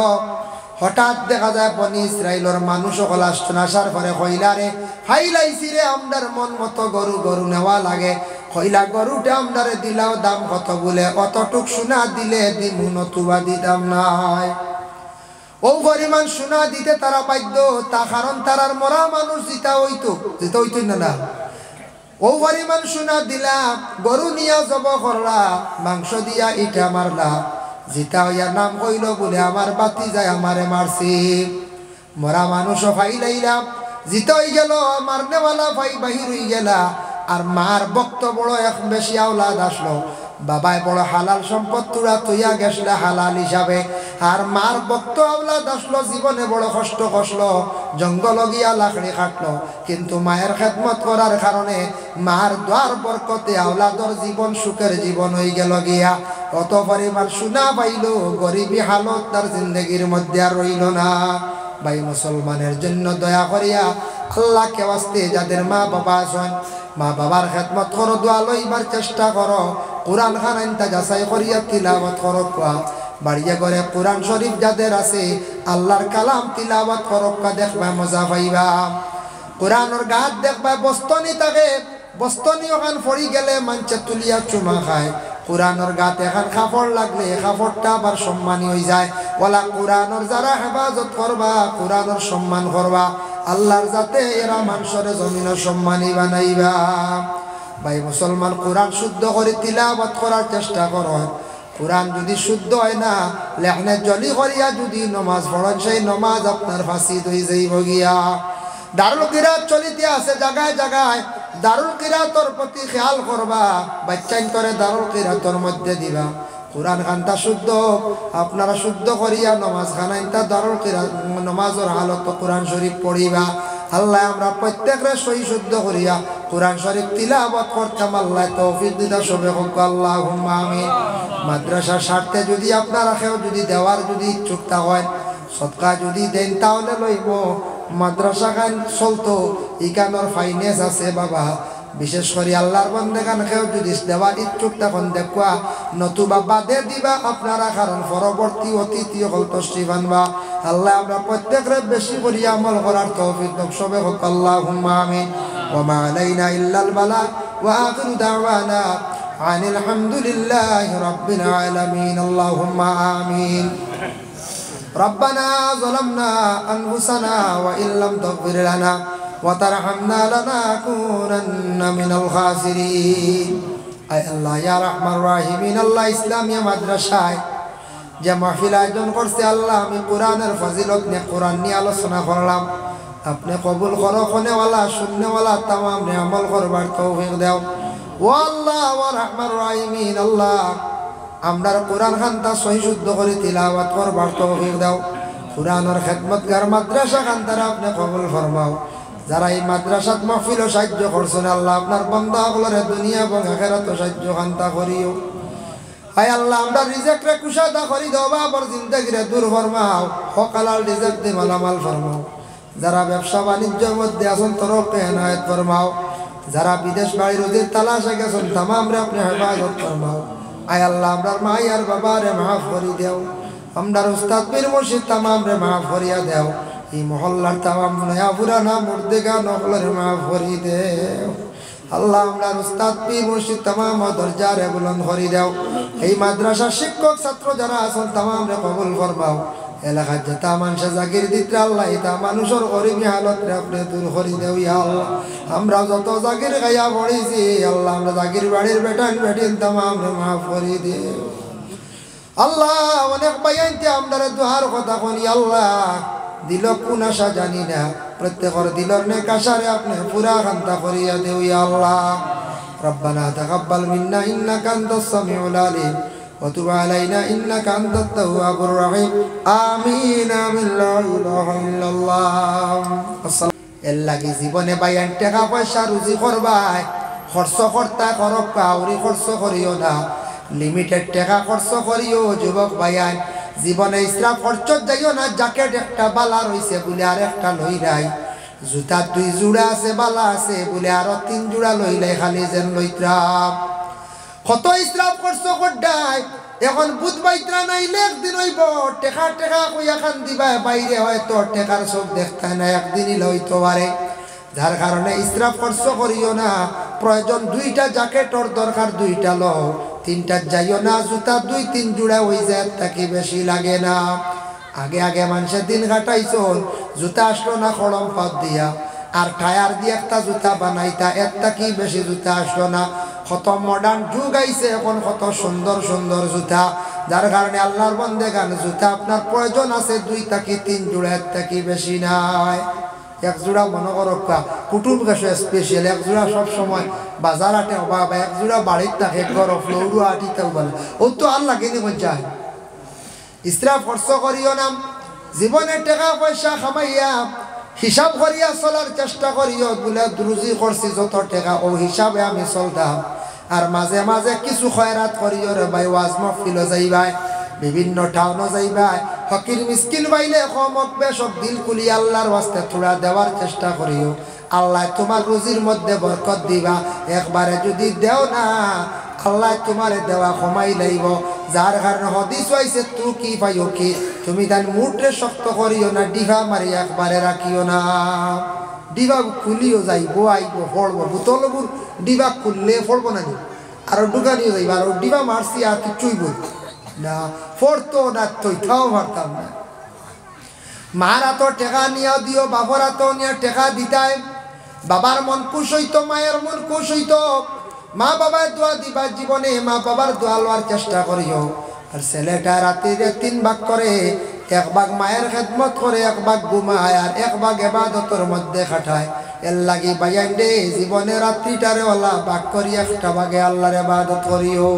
হঠাৎ দেখা যায় বনি ইসরাইলর মানুষ সকল আসছেন, আসার পরে কইলারে হাইলাইছি রে আমদার মন মতো গরু গরু নেওয়া লাগে। কইলা গরুটা আমদারে দিলাও, দাম কত? বলে অতটুক সোনা দিলে দিমু, নতুবা দিতাম নাই। ও পরিমাণ সোনা দিতে তারা বাধ্য, তা কারণ তারার মরা মানুষ জিতা হইতো না না। ও পরিমাণ সোনা দিলা, গরু নিয়া জব করলা, মাংস দিয়া ইটা মারলা, জিতা হইয়া নাম কইল বলে আমার বাতি যায় আমারে মারছি। মরা মানুষও ফাইলাইলাম, জিতা হয়ে গেল, মারনেওয়ালা ভাই বাহির হয়ে গেলা। আর মার বক্ত বড় এক বেশি আওলাদ আসলো, বাবাই বড় হালাল সম্পদ তুরা তুইয়া গেছলে হালাল হিসাবে, আর মার বক্ত আওলাদ আসলো, জীবনে বড় কষ্ট কষলো, জঙ্গল গিয়া লাকড়ি কাটলো, কিন্তু মায়ের খেদমত করার কারণে মার দ্বার বরকতে আওলাদর জীবন সুখের জীবন হয়ে গেল গিয়া। অত পরিমাণ সোনা পাইল, গরিবী হালত তার জিন্দগির মধ্যে আর রইল না। ভাই মুসলমানের জন্য দয়া করিয়া আল্লাহকে ওয়াস্তে যাদের মা বাবা আছেন মা বাবার খেদমত করো, দোয়া লইবার চেষ্টা করো, কোরআন খান আনতা যাচাই করিয়া তিলাওয়াত করো। বাড়িয়ে ঘরে কোরআন শরীফ যাদের আছে আল্লাহর কালাম তিলাওয়াত করো, দেখবা মজা পাইবা। কোরআনের গাছ দেখবা বস্তনি থাকে, বস্তনি ওখান ফড়ি গেলে মানছে তুলিয়া চুমা খায়। কোরআনের গাত এখন কাপড় লাগলে কাপড়টা আবার সম্মানী হয়ে যায়। ওলা কোরআনের যারা হেফাজত করবা, কোরআনের সম্মান করবা, আল্লাহর যাতে এরা মানুষের জমিনের সম্মানী বানাইবা। ভাই মুসলমান কোরআন শুদ্ধ করে তিলাওয়াত করার চেষ্টা করো। কোরআন যদি শুদ্ধ হয় না, লেখনে জলি করিয়া যদি নমাজ পড়েন, সেই নমাজ আপনার ফাঁসি হয়ে যাইব গিয়া। দারুল কিরাত চলিতে আছে জায়গায় জায়গায়, দারুল কিরাতর প্রতি খেয়াল করবা, বাচ্চাইন করে দারুল কিরাতর মধ্যে দিবা। কোরআন খানটা শুদ্ধ আপনারা শুদ্ধ করিয়া নমাজ খানাইনটা দারুল কিরাত নমাজের হালত কোরআন শরীফ পড়িবা। আল্লাহ আমরা প্রত্যেকরে সহি শুদ্ধ করিয়া কোরআন শরীফ তিলাওয়াত করতাম, আল্লাহ তৌফিক দিতা সবে হোক আল্লাহুম্মা আমিন। মাদ্রাসার স্বার্থে যদি আপনারা কেউ যদি দেওয়ার যদি ইচ্ছুক হয়, সদকা যদি দেন তাহলে লইব। মাদ্রাসা খান চলতো ইকানোর ফাইন্যান্স আছে বাবা, বিশেষ করে আল্লাহর বন্দেগান কেউ যদি দেওয়ার ইচ্ছুক তখন দেখবা, নতুবা বাদে দিবা আপনারা, কারণ পরবর্তী অতিথি হল তশ্রী বানবা। আল্লাহ আমরা প্রত্যেকরে বেশি করি আমল করার তৌফিক দাও সবে হোক আল্লাহুম্মা আমিন। ওয়া মা আলাইনা ইল্লাল বালাগ ওয়া আখিরু দাওয়ানা আনিল হামদুলিল্লাহি রাব্বিল আলামিন। আল্লাহুম্মা আমিন। ربنا ظلمنا أنفسنا وإن لم تغفر لنا وترحمنا لنكونن من الخاسرين। أي الله يا رحمن الرحيمين। الله ইসলামিয়া মাদ্রাসায় যে মাহফিল আয়োজন করছে, আল্লাহ আমি কোরআনের ফজিলত নিয়ে কোরআন নিয়ে আলোচনা করলাম, আপনি কবুল করো। খনেওয়ালা শূন্যওয়ালা তামাম নে আমল করবার তৌফিক দাও। ও আল্লাহ ওয়া রহমান রাহিমিন, আল্লাহ আমরার কোরআন খানটা সহি শুদ্ধ করে তিলাওয়াত করবার তৌফিক দাও। কোরআনের খেদমতগার মাদ্রাসা খানতারা আপনি কবুল ফরমাও। যারা এই মাদ্রাসাত মাহফিলও সাহায্য করছেন, আল্লাহ আপনার বান্দাগুলোরে দুনিয়া এবং আখিরাত সাহায্য খানতা করিও। আয় আল্লাহ আমরা রিজেক্টরে কুশাদা করি দাও, বাবার জিন্দেগিরে দূর ফরমাও, হকালাল রিজেক্ট দিয়ে মালামাল ফরমাও। যারা ব্যবসা বাণিজ্যের মধ্যে আছেন তরফে এনায়েত ফরমাও। যারা বিদেশ বাড়ির ওদের তালাশে গেছেন তামাম রে আপনি হেফাজত ফরমাও। আয় আল্লাহ আমরার মাই আর বাবারে মাফ করি দেও, আমরার উস্তাদ পীর মুর্শিদ তামাম রে মাফ করিয়া দেও। এই মহল্লার তামাম নয়া পুরানা মুর্দেগা নকলের মাফ করি দেও। আল্লাহ আমরার উস্তাদ পীর মুর্শিদ তামাম দরজারে বুলন্দ করি দেও। এই মাদ্রাসার শিক্ষক ছাত্র যারা আছেন তামাম রে কবুল ফরমাও। এলাকার যেটা মানুষে জাগির দিতে আল্লাহ এটা মানুষের গরিবী হালত রে আপনি দূর করি দেও। ইয়া আল্লাহ আমরা যত জাগির গাইয়া পড়েছি, আল্লাহ আমরা জাগির বাড়ির বেটান বেটিন তামাম রে মাফ করি দেও। আল্লাহ অনেক বাইনতে আমরা দুহার কথা কই, আল্লাহ দিল কোন আশা জানি না, প্রত্যেকের দিলর নেক আশারে আপনি পুরা খান্তা করিয়া দেও। ইয়া আল্লাহ রব্বানা তাকাব্বাল মিন্না ইন্নাকা আনতাস সামিউল আলিম وتب علينا إنك أنت التواب الرحيم آمين آمين لا إله إلا الله। এল্লাগি জীবনে বাইয়ান টাকা পয়সা রুজি করবাই, খরচ করতা করক কাউরি খরচ করিও না, লিমিটেড টাকা খরচ করিও। যুবক বাইয়ান জীবনে ইসরাফ খরচ যাইও না। জ্যাকেট একটা বালা রইছে বলে আর একটা লই নাই, জুতা 2 জোড়া আছে বালা আছে বলে আরো 3 জোড়া লইলাই খালি যেন লইত্রাম। কত ইসরাফ খরচ করডাই, এখন বুধ বাইত্রা নাইলে একদিন হইব টেকা টেকা কইয়া খান দিবা, বাইরে হয়তো টেকার চোখ দেখতে না, একদিনই লইতে পারে। যার কারণে ইসরাফ খরচ করিও না। প্রয়োজন 2টা জ্যাকেটর দরকার 2টা লও, 3টা যাইও না। জুতা 2-3 জোড়া হয়ে যায়, তাকে বেশি লাগে না। আগে আগে মানুষের দিন কাটাইছন, জুতা আসলো না খড়ম পাত দিয়া, আর টায়ার দিয়ে একটা জুতা বানাইতা, একটা কি বেশি জুতা আসলো না। কত মডার্ন যুগ আইছে এখন, কত সুন্দর সুন্দর জুতা। যার কারণে আল্লাহর বান্দাগান জুতা আপনার প্রয়োজন আছে 2 থেকে 3 জোড়া, একটা কি বেশি নাই। 1 জোড়া মনে করো কুটুম গেছে স্পেশাল, 1 জোড়া সব সময় বাজার আটে অভাব, 1 জোড়া বাড়ির থাকে ঘর ফ্লোরু আটিতেও বলে ও তো আল্লাহ কিনে যায়। ইসরাফ খরচ করিও না। জীবনে টাকা পয়সা খামাইয়া হিসাব করিয়া চলার চেষ্টা করিও। বলে রুজি করছি যত টাকা ও হিসাবে আমি চলতাম। আর মাঝে মাঝে কিছু খয়রাত করিও রে ভাই। ওয়াজ মাহফিলও যাইবাই, বিভিন্ন টাউনও যাইবাই, ফকির মিসকিন পাইলে কমক বেশক দিল খুলি আল্লাহর ওয়াস্তে থোড়া দেওয়ার চেষ্টা করিও। আল্লাহ তোমার রুজির মধ্যে বরকত দিবা। একবারে যদি দেও না আল্লাহ তোমারে দেওয়া কমাই লাইব। যার কারণে হদিস হইছে তু কি পাইও কি, তুমি তার মুঠে শক্ত করিও না, ডিভা মারি একবারে রাখিও না। ডিভা খুলিও যাইব আইব ফলব, বোতলবুর ডিভা খুললে ফলব না নি, আর দোকানিও যাইব আর ডিভা মারছি আর কিছুই বই না, ফরতো না তৈথাও পারতাম না। মারা তো টেকা নিয়ে দিও, বাবরা তো নিয়ে টেকা দিতাই। বাবার মন খুশ হইতো, মায়ের মন খুশ হইতো। মা বাবার দোয়া দিবার জীবনে মা বাবার দোয়া লওয়ার চেষ্টা করিও। আর ছেলেটা রাত্রিরে 3 ভাগ করে, 1 ভাগ মায়ের খেদমত করে, 1 ভাগ ঘুমায়, আর 1 ভাগ ইবাদতের মধ্যে খাটায়। এর লাগি বাইয়ান দে জীবনে রাত্রিটারে ওলা ভাগ করি, 1টা ভাগে আল্লাহর ইবাদত করিও।